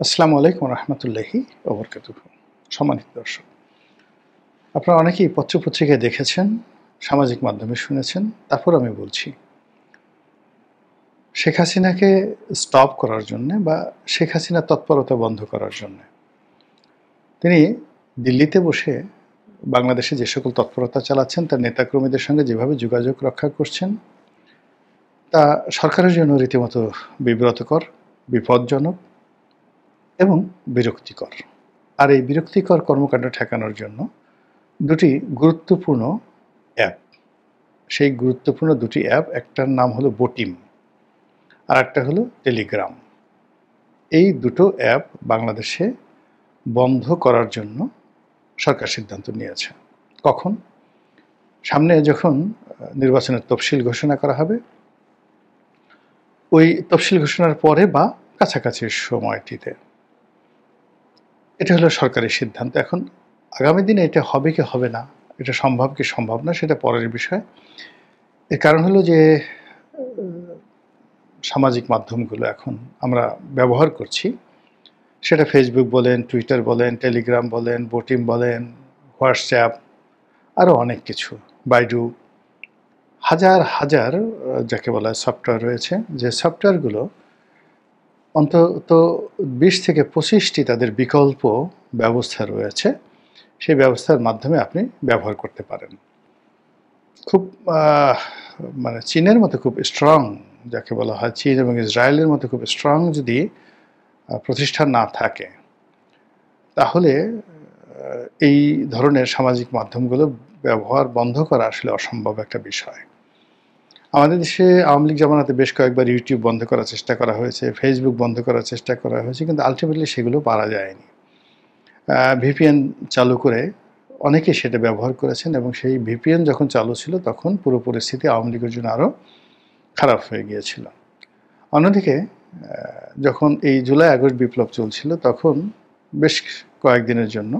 আসসালামু আলাইকুম রহমতুল্লাহি ওবরকাতুহু। সম্মানিত দর্শক, আপনারা অনেকেই পত্রপত্রিকায় দেখেছেন, সামাজিক মাধ্যমে শুনেছেন। তারপর আমি বলছি, শেখ হাসিনাকে স্টপ করার জন্যে বা শেখ হাসিনার তৎপরতা বন্ধ করার জন্যে তিনি দিল্লিতে বসে বাংলাদেশে যে সকল তৎপরতা চালাচ্ছেন, তার নেতাকর্মীদের সঙ্গে যেভাবে যোগাযোগ রক্ষা করছেন, তা সরকারের জন্য রীতিমতো বিব্রতকর, বিপজ্জনক এবং বিরক্তিকর। আর এই বিরক্তিকর কর্মকাণ্ড ঠেকানোর জন্য দুটি গুরুত্বপূর্ণ অ্যাপ, সেই গুরুত্বপূর্ণ দুটি অ্যাপ, একটার নাম হলো বোটিম আর একটা হলো টেলিগ্রাম। এই দুটো অ্যাপ বাংলাদেশে বন্ধ করার জন্য সরকার সিদ্ধান্ত নিয়েছে। কখন? সামনে যখন নির্বাচনের তফসিল ঘোষণা করা হবে, ওই তফসিল ঘোষণার পরে বা কাছাকাছি সময়টিতে। এটা হলো সরকারি সিদ্ধান্ত। এখন আগামী দিনে এটা হবে কি হবে না, এটা সম্ভব কি সম্ভব না, সেটা পরের বিষয়। এর কারণ হলো যে সামাজিক মাধ্যমগুলো এখন আমরা ব্যবহার করছি, সেটা ফেসবুক বলেন, টুইটার বলেন, টেলিগ্রাম বলেন, বোটিম বলেন, হোয়াটসঅ্যাপ, আরও অনেক কিছু, বাইডু, হাজার হাজার যাকে বলা হয় সফটওয়্যার রয়েছে, যে সফটওয়্যারগুলো অন্তত 20 থেকে 25টি তাদের বিকল্প ব্যবস্থা রয়েছে। সেই ব্যবস্থার মাধ্যমে আপনি ব্যবহার করতে পারেন। খুব মানে চীনের মতো খুব স্ট্রং, যাকে বলা হয় চীন এবং ইসরায়েলের মতো খুব স্ট্রং যদি প্রতিষ্ঠান না থাকে, তাহলে এই ধরনের সামাজিক মাধ্যমগুলো ব্যবহার বন্ধ করা আসলে অসম্ভব একটা বিষয়। আমাদের দেশে আওয়ামী লীগ জামানাতে বেশ কয়েকবার ইউটিউব বন্ধ করার চেষ্টা করা হয়েছে, ফেসবুক বন্ধ করার চেষ্টা করা হয়েছে, কিন্তু আলটিমেটলি সেগুলো পারা যায়নি। ভিপিএন চালু করে অনেকেই সেটা ব্যবহার করেছেন এবং সেই ভিপিএন যখন চালু ছিল তখন পুরো পরিস্থিতি আওয়ামী লীগের জন্য আরও খারাপ হয়ে গিয়েছিল। অন্যদিকে যখন এই জুলাই আগস্ট বিপ্লব চলছিল, তখন বেশ কয়েকদিনের জন্য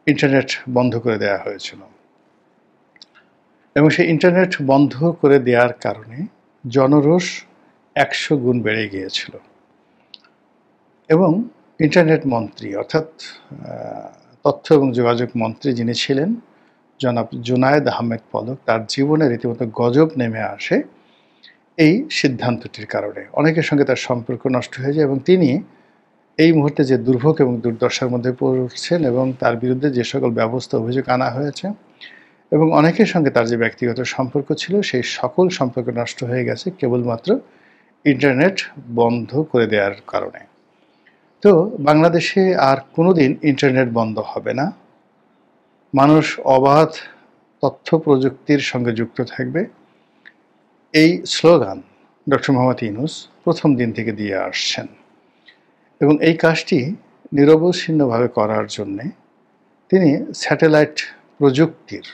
ইন্টারনেট বন্ধ করে দেওয়া হয়েছিল এবং সেই ইন্টারনেট বন্ধ করে দেওয়ার কারণে জনরোষ 100 গুণ বেড়ে গিয়েছিল এবং ইন্টারনেট মন্ত্রী অর্থাৎ তথ্য এবং যোগাযোগ মন্ত্রী যিনি ছিলেন, জনাব জুনায়েদ আহমেদ পলক, তার জীবনে রীতিমতো গজব নেমে আসে এই সিদ্ধান্তটির কারণে। অনেকের সঙ্গে তার সম্পর্ক নষ্ট হয়ে যায় এবং তিনি এই মুহূর্তে যে দুর্ভোগ এবং দুর্দশার মধ্যে পড়ছেন এবং তার বিরুদ্ধে যে সকল ব্যবস্থা অভিযোগ আনা হয়েছে এবং অনেকের সঙ্গে তার যে ব্যক্তিগত সম্পর্ক ছিল, সেই সকল সম্পর্ক নষ্ট হয়ে গেছে কেবলমাত্র ইন্টারনেট বন্ধ করে দেওয়ার কারণে। তো বাংলাদেশে আর কোনোদিন ইন্টারনেট বন্ধ হবে না। মানুষ অবাধ তথ্য প্রযুক্তির সঙ্গে যুক্ত থাকবে, এই স্লোগান ডক্টর মোহাম্মদ ইউনূস প্রথম দিন থেকে দিয়ে আসছেন এবং এই কাজটি নিরবচ্ছিন্নভাবে করার জন্যে তিনি স্যাটেলাইট প্রযুক্তির,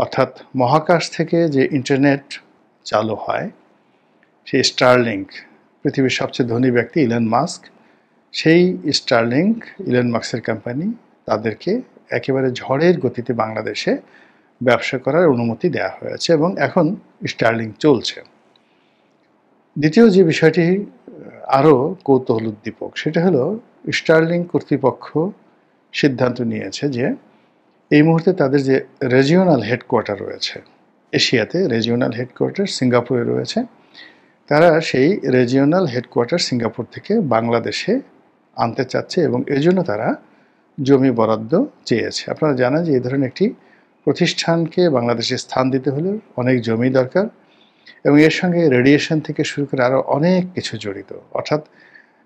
অর্থাৎ মহাকাশ থেকে যে ইন্টারনেট চালু হয়, সেই স্টারলিংক, পৃথিবীর সবচেয়ে ধনী ব্যক্তি ইলন মাস্ক, সেই স্টারলিংক ইলন মাস্কের কোম্পানি, তাদেরকে একেবারে ঝড়ের গতিতে বাংলাদেশে ব্যবসা করার অনুমতি দেওয়া হয়েছে এবং এখন স্টারলিংক চলছে। দ্বিতীয় যে বিষয়টি আরও কৌতূহলোদ্দীপক, সেটা হলো স্টারলিংক কর্তৃপক্ষ সিদ্ধান্ত নিয়েছে যে এই মুহূর্তে তাদের যে রিজিওনাল হেডকোয়ার্টার রয়েছে, এশিয়াতে রিজিওনাল হেডকোয়ার্টার সিঙ্গাপুরে রয়েছে, তারা সেই রিজিওনাল হেডকোয়ার্টার সিঙ্গাপুর থেকে বাংলাদেশে আনতে চাচ্ছে এবং এজন্য তারা জমি বরাদ্দ চেয়েছে। আপনারা জানেন যে এই ধরনের একটি প্রতিষ্ঠানকে বাংলাদেশে স্থান দিতে হলে অনেক জমি দরকার এবং এর সঙ্গে রেডিয়েশন থেকে শুরু করে আরও অনেক কিছু জড়িত। অর্থাৎ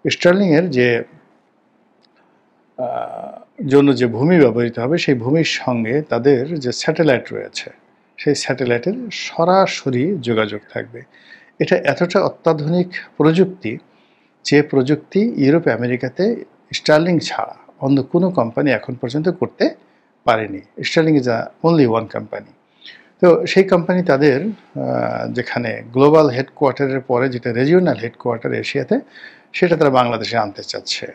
স্টার্লিংয়ের যে জন্য যে ভূমি ব্যবহৃত হবে, সেই ভূমির সঙ্গে তাদের যে স্যাটেলাইট রয়েছে, সেই স্যাটেলাইটের সরাসরি যোগাযোগ থাকবে। এটা এতটা অত্যাধুনিক প্রযুক্তি, যে প্রযুক্তি ইউরোপ আমেরিকাতে স্টার্লিং ছাড়া অন্য কোনো কোম্পানি এখন পর্যন্ত করতে পারেনি। Starlink is only one company. তো সেই কোম্পানি তাদের যেখানে গ্লোবাল হেডকোয়ার্টারের পরে যেটা রিজিওনাল হেডকোয়ার্টার এশিয়াতে, সেটা তারা বাংলাদেশে আনতে চাচ্ছে।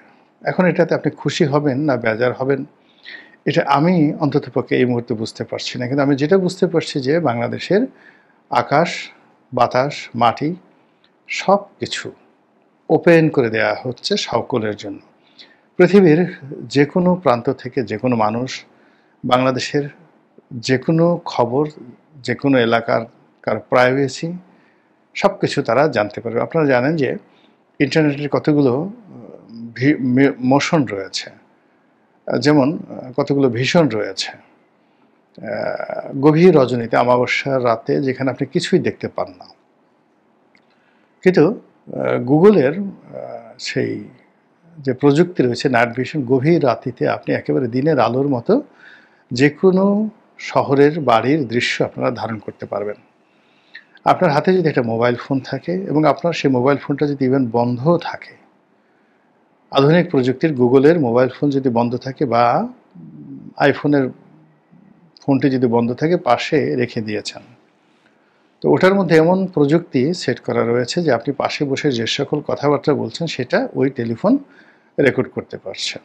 এখন এটাতে আপনি খুশি হবেন না বেজার হবেন, এটা আমি অন্ততপক্ষে এই মুহূর্তে বুঝতে পারছি না। কিন্তু আমি যেটা বুঝতে পারছি যে বাংলাদেশের আকাশ, বাতাস, মাটি সব কিছু ওপেন করে দেওয়া হচ্ছে সকলের জন্য। পৃথিবীর যে কোনো প্রান্ত থেকে যে কোনো মানুষ বাংলাদেশের যে কোনো খবর, যে কোনো এলাকার কার প্রাইভেসি সবকিছু তারা জানতে পারবে। আপনারা জানেন যে ইন্টারনেটের কতগুলো মোশন রয়েছে, যেমন কতগুলো ভীষণ রয়েছে। গভীর রজনীতে, অমাবস্যার রাতে, যেখানে আপনি কিছুই দেখতে পান না, কিন্তু গুগলের সেই যে প্রযুক্তি রয়েছে নাইট ভিশন, গভীর রাতিতে আপনি একেবারে দিনের আলোর মতো যে কোনো শহরের বাড়ির দৃশ্য আপনারা ধারণ করতে পারবেন। আপনার হাতে যদি একটা মোবাইল ফোন থাকে এবং আপনার সেই মোবাইল ফোনটা যদি ইভেন বন্ধও থাকে, আধুনিক প্রযুক্তির গুগলের মোবাইল ফোন যদি বন্ধ থাকে বা আইফোনের ফোনটি যদি বন্ধ থাকে, পাশে রেখে দিয়েছেন, তো ওটার মধ্যে এমন প্রযুক্তি সেট করা রয়েছে যে আপনি পাশে বসে যে সকল কথাবার্তা বলছেন সেটা ওই টেলিফোন রেকর্ড করতে পারছে।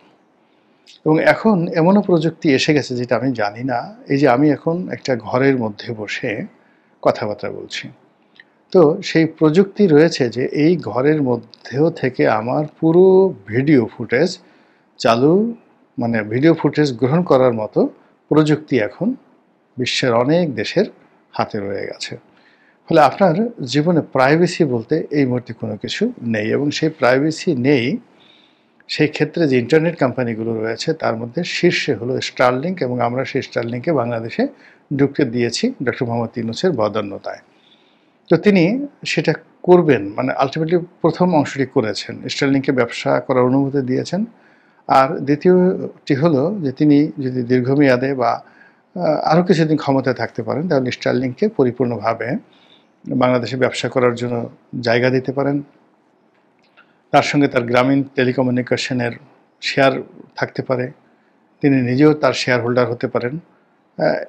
এবং এখন এমনও প্রযুক্তি এসে গেছে যেটা আমি জানি না, এই যে আমি এখন একটা ঘরের মধ্যে বসে কথাবার্তা বলছি, তো সেই প্রযুক্তি রয়েছে যে এই ঘরের মধ্যেও থেকে আমার পুরো ভিডিও ফুটেজ চালু, মানে ভিডিও ফুটেজ গ্রহণ করার মতো প্রযুক্তি এখন বিশ্বের অনেক দেশের হাতে রয়ে গেছে। ফলে আপনার জীবনে প্রাইভেসি বলতে এই মুহূর্তে কোনো কিছু নেই, এবং সেই প্রাইভেসি নেই সেই ক্ষেত্রে যে ইন্টারনেট কোম্পানিগুলো রয়েছে তার মধ্যে শীর্ষে হলো স্টারলিংক, এবং আমরা সেই স্টারলিংকে বাংলাদেশে ঢুকতে দিয়েছি ডক্টর মোহাম্মদ ইউনূসের বদান্যতায়। তো তিনি সেটা করবেন, মানে আলটিমেটলি প্রথম অংশটি করেছেন, স্টারলিংকে ব্যবসা করার অনুমতি দিয়েছেন। আর দ্বিতীয়টি হলো যে তিনি যদি দীর্ঘমেয়াদে বা আরও কিছুদিন ক্ষমতায় থাকতে পারেন, তাহলে স্টারলিংকে পরিপূর্ণভাবে বাংলাদেশে ব্যবসা করার জন্য জায়গা দিতে পারেন। তার সঙ্গে তার গ্রামীণ টেলিকমিউনিকেশনের শেয়ার থাকতে পারে, তিনি নিজেও তার শেয়ার হোল্ডার হতে পারেন,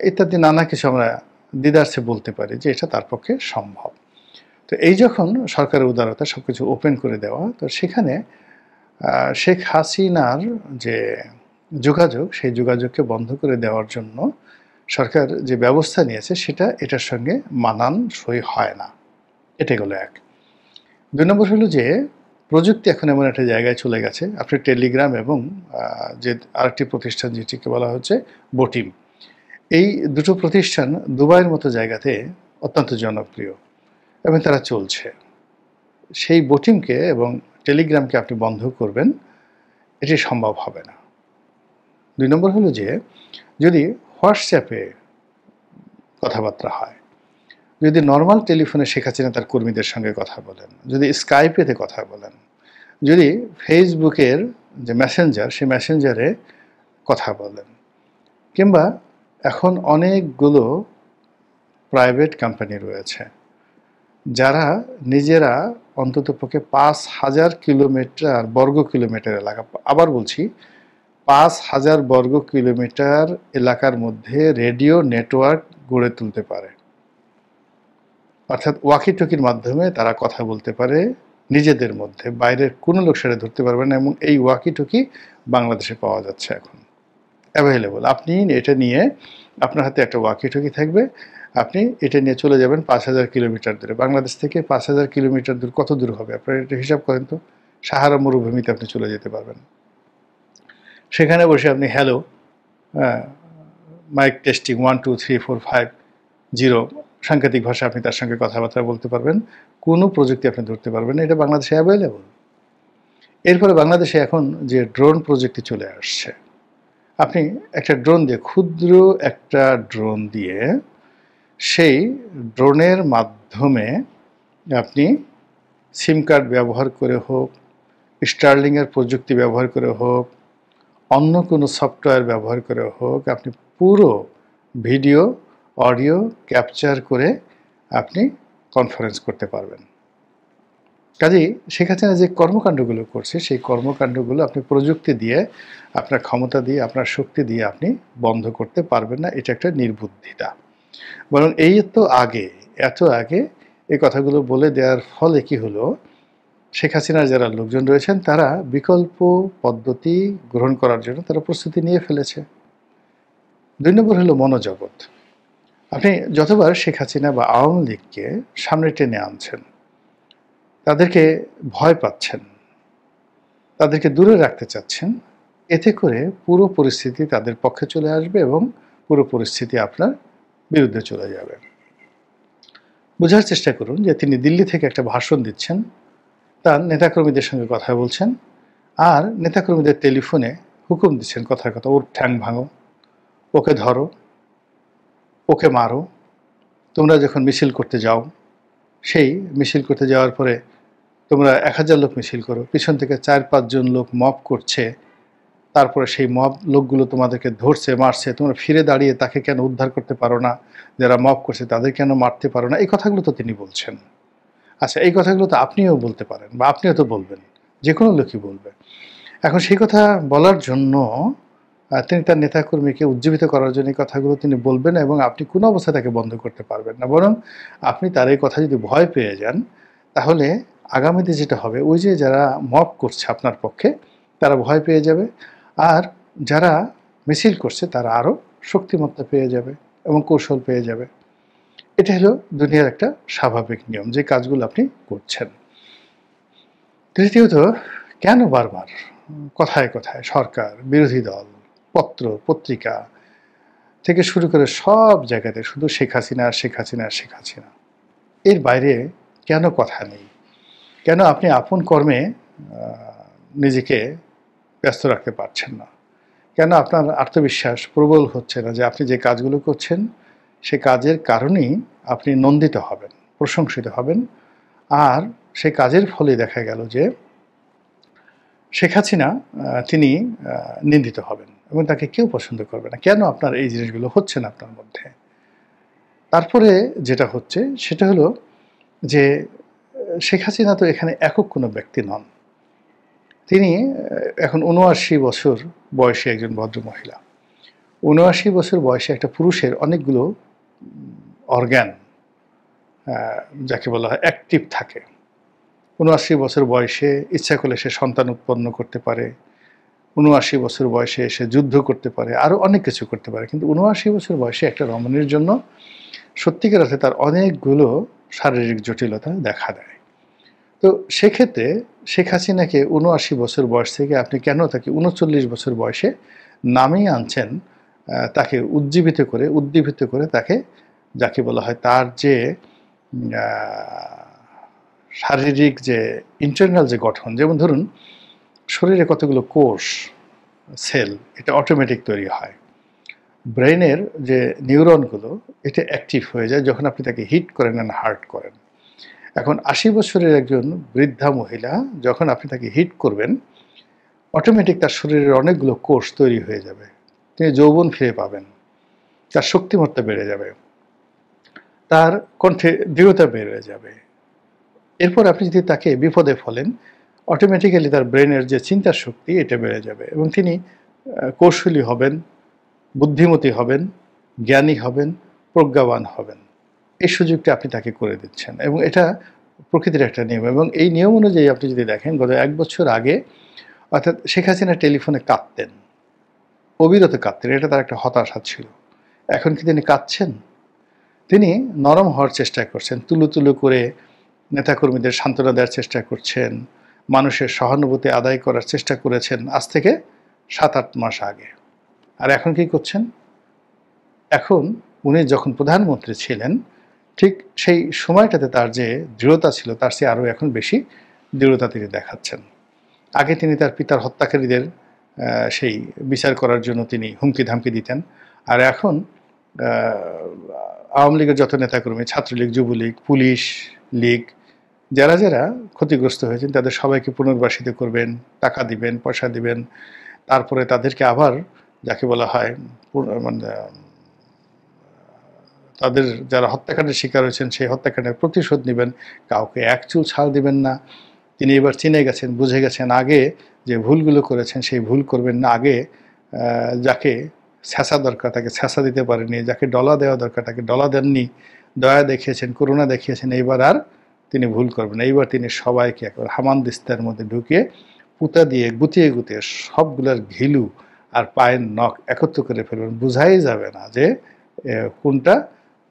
ইত্যাদি নানা কিছু আমরা দ্বিধার্থে বলতে পারি যে এটা তার পক্ষে সম্ভব। তো এই যখন সরকারের উদারতা সব কিছু ওপেন করে দেওয়া, তো সেখানে শেখ হাসিনার যে যোগাযোগ, সেই যোগাযোগকে বন্ধ করে দেওয়ার জন্য সরকার যে ব্যবস্থা নিয়েছে সেটা এটার সঙ্গে মানানসই হয় না। এটা গেল এক। ২ নম্বর হলো যে প্রযুক্তি এখন এমন একটা জায়গায় চলে গেছে, আপনি টেলিগ্রাম এবং যে আরেকটি প্রতিষ্ঠান যেটিকে বলা হচ্ছে বটিম, এই দুটো প্রতিষ্ঠান দুবাইয়ের মতো জায়গাতে অত্যন্ত জনপ্রিয় এবং তারা চলছে। সেই বটিমকে এবং টেলিগ্রামকে আপনি বন্ধ করবেন, এটি সম্ভব হবে না। ২ নম্বর হলো যে যদি হোয়াটসঅ্যাপে কথাবার্তা হয়, যদি নর্মাল টেলিফোনে শেখ হাসিনা তার কর্মীদের সঙ্গে কথা বলেন, যদি স্কাইপেতে কথা বলেন, যদি ফেসবুকের যে মেসেঞ্জার, সেই মেসেঞ্জারে কথা বলেন, কিংবা এখন অনেকগুলো প্রাইভেট কোম্পানি রয়েছে যারা নিজেরা অন্ততপক্ষে ৫,০০০ বর্গ কিলোমিটার এলাকা, আবার বলছি ৫,০০০ বর্গ কিলোমিটার এলাকার মধ্যে রেডিও নেটওয়ার্ক গড়ে তুলতে পারে। অর্থাৎ ওয়াকিটকির মাধ্যমে তারা কথা বলতে পারে নিজেদের মধ্যে, বাইরের কোনো লোক সেটা ধরতে পারবে না। এবং এই ওয়াকিটকি বাংলাদেশে পাওয়া যাচ্ছে এখন, অ্যাভেলেবল। আপনি এটা নিয়ে, আপনার হাতে একটা ওয়াকিটকি থাকবে, আপনি এটা নিয়ে চলে যাবেন ৫,০০০ কিলোমিটার দূরে। বাংলাদেশ থেকে ৫,০০০ কিলোমিটার দূর কত দূর হবে আপনারা এটা হিসাব করেন তো। সাহারা মরুভূমিতে আপনি চলে যেতে পারবেন। সেখানে বসে আপনি হ্যালো, মাইক টেস্টিং 1 2 3 4 5 0 সাংকেতিক ভাষা আপনি তার সঙ্গে কথাবার্তা বলতে পারবেন, কোনো প্রযুক্তি আপনি ধরতে পারবেন না, এটা বাংলাদেশে অ্যাভেলেবল। এরপরে বাংলাদেশে এখন যে ড্রোন প্রযুক্তি চলে আসছে, আপনি একটা ড্রোন দিয়ে, ক্ষুদ্র একটা ড্রোন দিয়ে, সেই ড্রোনের মাধ্যমে আপনি সিম কার্ড ব্যবহার করে হোক, স্টারলিংয়ের প্রযুক্তি ব্যবহার করে হোক, অন্য কোনো সফটওয়্যার ব্যবহার করে হোক, আপনি পুরো ভিডিও অডিও ক্যাপচার করে আপনি কনফারেন্স করতে পারবেন। কাজেই শেখ হাসিনা যে কর্মকাণ্ডগুলো করছে, সেই কর্মকাণ্ডগুলো আপনি প্রযুক্তি দিয়ে, আপনার ক্ষমতা দিয়ে, আপনার শক্তি দিয়ে আপনি বন্ধ করতে পারবেন না। এটা একটা নির্বুদ্ধিতা। বরং এত আগে এই কথাগুলো বলে দেওয়ার ফলে কি হলো, শেখ হাসিনার যারা লোকজন রয়েছেন তারা বিকল্প পদ্ধতি গ্রহণ করার জন্য তারা প্রস্তুতি নিয়ে ফেলেছে। ২ নম্বর হলো মনোজগৎ। আপনি যতবার শেখ হাসিনা বা আওয়ামী লীগকে সামনে টেনে আনছেন, তাদেরকে ভয় পাচ্ছেন, তাদেরকে দূরে রাখতে চাচ্ছেন, এতে করে পুরো পরিস্থিতি তাদের পক্ষে চলে আসবে এবং পুরো পরিস্থিতি আপনার বিরুদ্ধে চলে যাবে। বোঝার চেষ্টা করুন যে তিনি দিল্লি থেকে একটা ভাষণ দিচ্ছেন, তার নেতাকর্মীদের সঙ্গে কথা বলছেন, আর নেতাকর্মীদের টেলিফোনে হুকুম দিচ্ছেন কথার কথা, ওর ঠ্যাং ভাঙো, ওকে ধরো, ওকে মারো। তোমরা যখন মিছিল করতে যাও, সেই মিছিল করতে যাওয়ার পরে তোমরা 1000 লোক মিছিল করো, পিছন থেকে 4-5 জন লোক মব করছে, তারপরে সেই মব লোকগুলো তোমাদেরকে ধরছে, মারছে, তোমরা ফিরে দাঁড়িয়ে তাকে কেন উদ্ধার করতে পারো না, যারা মব করছে তাদের কেন মারতে পারো না? এই কথাগুলো তো তিনি বলছেন। আচ্ছা, এই কথাগুলো তো আপনিও বলতে পারেন বা আপনিও তো বলবেন, যে কোনো লোকই বলবে। এখন সেই কথা বলার জন্য তিনি তার নেতাকর্মীকে উজ্জীবিত করার জন্য এই কথাগুলো তিনি বলবেন এবং আপনি কোনো অবস্থায় তাকে বন্ধ করতে পারবেন না। বরং আপনি তার এই কথা যদি ভয় পেয়ে যান, তাহলে আগামীতে যেটা হবে, ওই যে যারা মব করছে আপনার পক্ষে, তারা ভয় পেয়ে যাবে, আর যারা মিছিল করছে তারা আরও শক্তিমত্তা পেয়ে যাবে এবং কৌশল পেয়ে যাবে। এটা হলো দুনিয়ার একটা স্বাভাবিক নিয়ম, যে কাজগুলো আপনি করছেন। তৃতীয়ত, কেন বারবার কথায় কথায় সরকার, বিরোধী দল, পত্র পত্রিকা থেকে শুরু করে সব জায়গাতে শুধু শেখ হাসিনা, শেখ হাসিনা, শেখ হাসিনা, এর বাইরে কেন কথা নেই? কেন আপনি আপন কর্মে নিজেকে ব্যস্ত রাখতে পারছেন না? কেন আপনার আত্মবিশ্বাস প্রবল হচ্ছে না যে আপনি যে কাজগুলো করছেন সে কাজের কারণেই আপনি নন্দিত হবেন, প্রশংসিত হবেন, আর সেই কাজের ফলে দেখা গেল যে শেখ হাসিনা তিনি নিন্দিত হবেন এবং তাকে কেউ পছন্দ করবে না? কেন আপনার এই জিনিসগুলো হচ্ছে না আপনার মধ্যে? তারপরে যেটা হচ্ছে সেটা হলো যে শেখ হাসিনা তো এখানে একক কোনো ব্যক্তি নন। তিনি এখন ৭৯ বছর বয়সী একজন ভদ্রমহিলা। ৭৯ বছর বয়সে একটা পুরুষের অনেকগুলো অর্গান, যাকে বলা হয়, অ্যাক্টিভ থাকে। ৭৯ বছর বয়সে ইচ্ছা করলে সে সন্তান উৎপন্ন করতে পারে, ৭৯ বছর বয়সে সে যুদ্ধ করতে পারে, আরও অনেক কিছু করতে পারে। কিন্তু ৭৯ বছর বয়সে একটা রমণীর জন্য সত্যিকার অর্থে তার অনেকগুলো শারীরিক জটিলতা দেখা দেয়। তো সেক্ষেত্রে শেখ হাসিনাকে ৭৯ বছর বয়স থেকে আপনি কেন তাকে ৩৯ বছর বয়সে নামিয়ে আনছেন, তাকে উদ্দীপিত করে তাকে, যাকে বলা হয়, তার যে শারীরিক যে ইন্টারনাল যে গঠন, যেমন ধরুন শরীরে কতগুলো কোষ, সেল, এটা অটোমেটিক তৈরি হয়। ব্রেনের যে নিউরনগুলো, এটা অ্যাক্টিভ হয়ে যায় যখন আপনি তাকে হিট করেন না হার্ট করেন। এখন ৮০ বছরের একজন বৃদ্ধা মহিলা যখন আপনি তাকে হিট করবেন, অটোমেটিক তার শরীরের অনেকগুলো কোষ তৈরি হয়ে যাবে, তিনি যৌবন ফিরে পাবেন, তার শক্তিমত্তা বেড়ে যাবে, তার কণ্ঠে দৃঢ়তা বেড়ে যাবে। এরপর আপনি যদি তাকে বিপদে ফেলেন, অটোমেটিক্যালি তার ব্রেনের যে চিন্তার শক্তি, এটা বেড়ে যাবে এবং তিনি কৌশলী হবেন, বুদ্ধিমতী হবেন, জ্ঞানী হবেন, প্রজ্ঞাবান হবেন। এই সুযোগটা আপনি তাকে করে দিচ্ছেন এবং এটা প্রকৃতির একটা নিয়ম। এবং এই নিয়ম অনুযায়ী আপনি যদি দেখেন, গত ১ বছর আগে, অর্থাৎ শেখ হাসিনা টেলিফোনে কাঁদতেন, অবিরত কাঁদতেন, এটা তার একটা হতাশা ছিল। এখন কি তিনি কাঁদছেন? তিনি নরম হওয়ার চেষ্টা করছেন, তুলু করে নেতাকর্মীদের সান্ত্বনা দেওয়ার চেষ্টা করছেন, মানুষের সহানুভূতি আদায় করার চেষ্টা করেছেন আজ থেকে ৭-৮ মাস আগে। আর এখন কি করছেন? এখন উনি যখন প্রধানমন্ত্রী ছিলেন, ঠিক সেই সময়টাতে তার যে দৃঢ়তা ছিল, তার চেয়ে আরও এখন বেশি দৃঢ়তা তিনি দেখাচ্ছেন। আগে তিনি তার পিতার হত্যাকারীদের সেই বিচার করার জন্য তিনি হুমকি ধামকি দিতেন, আর এখন আওয়ামী লীগের যত নেতাকর্মী, ছাত্রলীগ, যুবলীগ, পুলিশ, লীগ, যারা যারা ক্ষতিগ্রস্ত হয়েছেন তাদের সবাইকে পুনর্বাসিত করবেন, টাকা দিবেন, পয়সা দিবেন, তারপরে তাদেরকে আবার, যাকে বলা হয়, মানে তাদের যারা হত্যাকাণ্ডের শিকার হয়েছেন সেই হত্যাকাণ্ডের প্রতিশোধ নেবেন, কাউকে এক চুল ছাড় দিবেন না। তিনি এবার চিনে গেছেন, বুঝে গেছেন, আগে যে ভুলগুলো করেছেন সেই ভুল করবেন না। আগে যাকে ছ্যাঁচা দরকার তাকে ছ্যাঁচা দিতে পারেননি, যাকে ডলা দেওয়া দরকার তাকে ডলা দেননি, দয়া দেখিয়েছেন, করুণা দেখিয়েছেন, এইবার আর তিনি ভুল করবেন না। এইবার তিনি সবাইকে একবার হামানদিস্তার মধ্যে ঢুকিয়ে পুঁতা দিয়ে গুতিয়ে গুতিয়ে সবগুলোর ঘিলু আর পায়ের নখ একত্র করে ফেলবেন, বোঝাই যাবে না যে কোনটা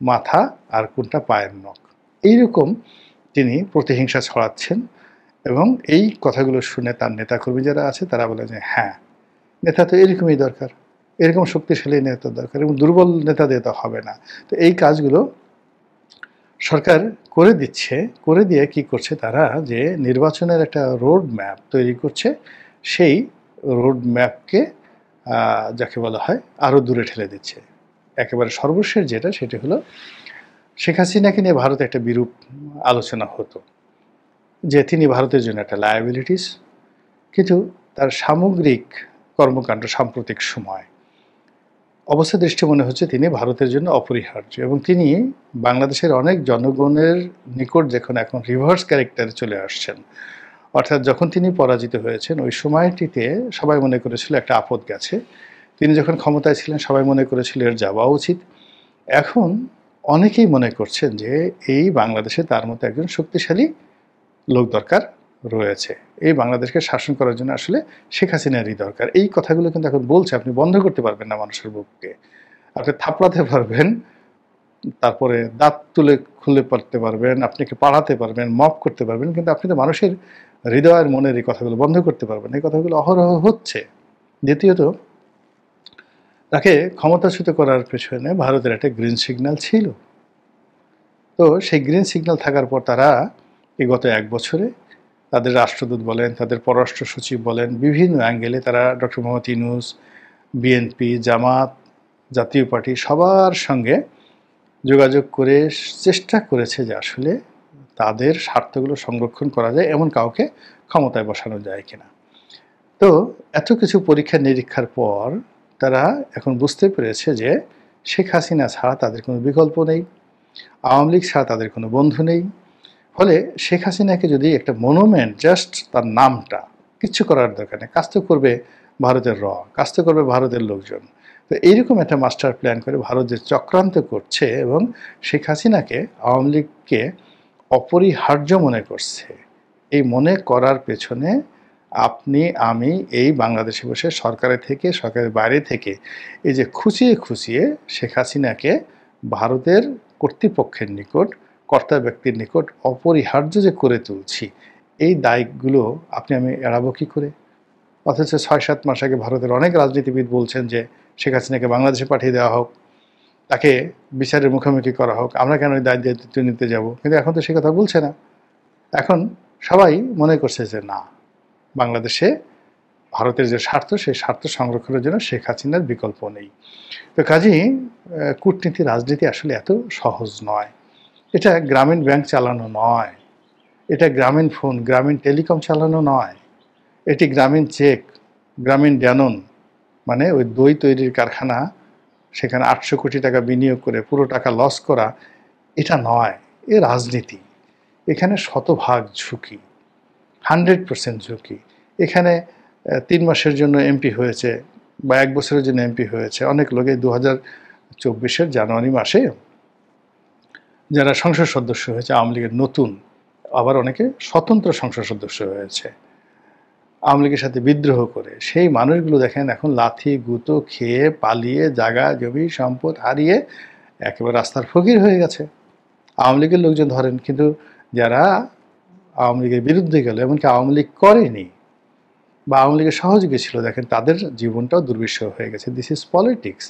মাথা আর কোনটা পায়ের নখ। এইরকম তিনি প্রতিহিংসা ছড়াচ্ছেন এবং এই কথাগুলো শুনে তার নেতাকর্মী যারা আছে তারা বলে যে হ্যাঁ, নেতা তো এরকমই দরকার, এরকম শক্তিশালী নেতা দরকার এবং দুর্বল নেতা দিয়ে তো হবে না। তো এই কাজগুলো সরকার করে দিচ্ছে, করে দিয়ে কি করছে তারা, যে নির্বাচনের একটা রোড ম্যাপ তৈরি করছে, সেই রোড ম্যাপকে যাকে বলা হয় আরও দূরে ঠেলে দিচ্ছে। একেবারে সর্বশেষ যেটা, সেটা হলো শেখ হাসিনাকে নিয়ে ভারতে একটা বিরূপ আলোচনা হতো যে তিনি ভারতের জন্য একটা লায়াবিলিটিস, কিন্তু তার সামগ্রিক কর্মকাণ্ড সাম্প্রতিক সময় অবস্থা দৃষ্টি মনে হচ্ছে তিনি ভারতের জন্য অপরিহার্য, এবং তিনি বাংলাদেশের অনেক জনগণের নিকট যখন এখন রিভার্স ক্যারেক্টারে চলে আসছেন, অর্থাৎ যখন তিনি পরাজিত হয়েছেন ওই সময়টিতে সবাই মনে করেছিল একটা আপদ গেছে, তিনি যখন ক্ষমতায় ছিলেন সবাই মনে করেছিল এর যাওয়া উচিত। এখন অনেকেই মনে করছেন যে এই বাংলাদেশে তার মতো একজন শক্তিশালী লোক দরকার রয়েছে, এই বাংলাদেশকে শাসন করার জন্য আসলে শেখ হাসিনারই দরকার। এই কথাগুলো কিন্তু এখন বলছে, আপনি বন্ধ করতে পারবেন না মানুষের বুককে, আপনি থাপড়াতে পারবেন, তারপরে দাঁত তুলে খুলে পড়তে পারবেন, আপনাকে পাড়াতে পারবেন, মপ করতে পারবেন, কিন্তু আপনি তো মানুষের হৃদয়ের মনের এই কথাগুলো বন্ধ করতে পারবেন। এই কথাগুলো অহরহ হচ্ছে। দ্বিতীয়ত, তাকে ক্ষমতাচ্যুত করার পেছনে ভারতের একটা গ্রিন সিগন্যাল ছিল। তো সেই গ্রিন সিগন্যাল থাকার পর তারা এই গত 1 বছরে তাদের রাষ্ট্রদূত বলেন, তাদের পররাষ্ট্র সচিব বলেন, বিভিন্ন অ্যাঙ্গেলে তারা ডক্টর মোহাম্মদ ইউনূস, বিএনপি, জামাত, জাতীয় পার্টি সবার সঙ্গে যোগাযোগ করে চেষ্টা করেছে যে আসলে তাদের স্বার্থগুলো সংরক্ষণ করা যায় এমন কাউকে ক্ষমতায় বসানো যায় কিনা। তো এত কিছু পরীক্ষা নিরীক্ষার পর তারা এখন বুঝতে পেরেছে যে শেখ হাসিনা ছাড়া তাদের কোনো বিকল্প নেই, আওয়ামী লীগ ছাড়া তাদের কোনো বন্ধু নেই। ফলে শেখ হাসিনাকে যদি একটা মনুমেন্ট, জাস্ট তার নামটা, কিচ্ছু করার দরকার নেই, কাজ তো করবে ভারতের কাজ তো করবে ভারতের লোকজন। তো এইরকম একটা মাস্টার প্ল্যান করে ভারত যে চক্রান্ত করছে এবং শেখ হাসিনাকে, আওয়ামী লীগকে অপরিহার্য মনে করছে, এই মনে করার পেছনে আপনি আমি এই বাংলাদেশে বসে সরকারের থেকে, সরকারের বাইরে থেকে এই যে খুঁচিয়ে খুঁচিয়ে শেখ হাসিনাকে ভারতের কর্তৃপক্ষের নিকট, কর্তা ব্যক্তির নিকট অপরিহার্য যে করে তুলছি, এই দায়গুলো আপনি আমি এড়াবো কী করে? অথচ 6-7 মাস আগে ভারতের অনেক রাজনীতিবিদ বলছেন যে শেখ হাসিনাকে বাংলাদেশে পাঠিয়ে দেওয়া হোক, তাকে বিচারের মুখোমুখি করা হোক, আমরা কেন ওই দায়িত্ব নিতে যাব? কিন্তু এখন তো সে কথা বলছে না। এখন সবাই মনে করছে যে না, বাংলাদেশে ভারতের যে স্বার্থ, সেই স্বার্থ সংরক্ষণের জন্য শেখ হাসিনার বিকল্প নেই। তো কাজেই কূটনীতি, রাজনীতি আসলে এত সহজ নয়। এটা গ্রামীণ ব্যাংক চালানো নয়, এটা গ্রামীণ ফোন, গ্রামীণ টেলিকম চালানো নয়, এটি গ্রামীণ চেক, গ্রামীণ ড্যানন মানে ওই দই তৈরির কারখানা, সেখানে 800 কোটি টাকা বিনিয়োগ করে পুরো টাকা লস করা, এটা নয়। এ রাজনীতি। এখানে শতভাগ ঝুঁকি, 100% ঝুঁকি। এখানে 3 মাসের জন্য এমপি হয়েছে বা 1 বছরের জন্য এমপি হয়েছে অনেক লোকে। 2024-এর জানুয়ারি মাসে যারা সংসদ সদস্য হয়েছে আওয়ামী লীগের নতুন, আবার অনেকে স্বতন্ত্র সংসদ সদস্য হয়েছে আওয়ামী লীগের সাথে বিদ্রোহ করে, সেই মানুষগুলো দেখেন এখন লাথি গুঁতো খেয়ে পালিয়ে জায়গা জমি সম্পদ হারিয়ে একেবারে রাস্তার ফকির হয়ে গেছে। আওয়ামী লীগের লোকজন ধরেন, কিন্তু যারা আওয়ামী লীগের বিরুদ্ধে গেল, এমনকি আওয়ামী লীগ করেনি বা আওয়ামী লীগের সহযোগী ছিল, দেখেন তাদের জীবনটাও দুর্বিষহ হয়ে গেছে। This is politics.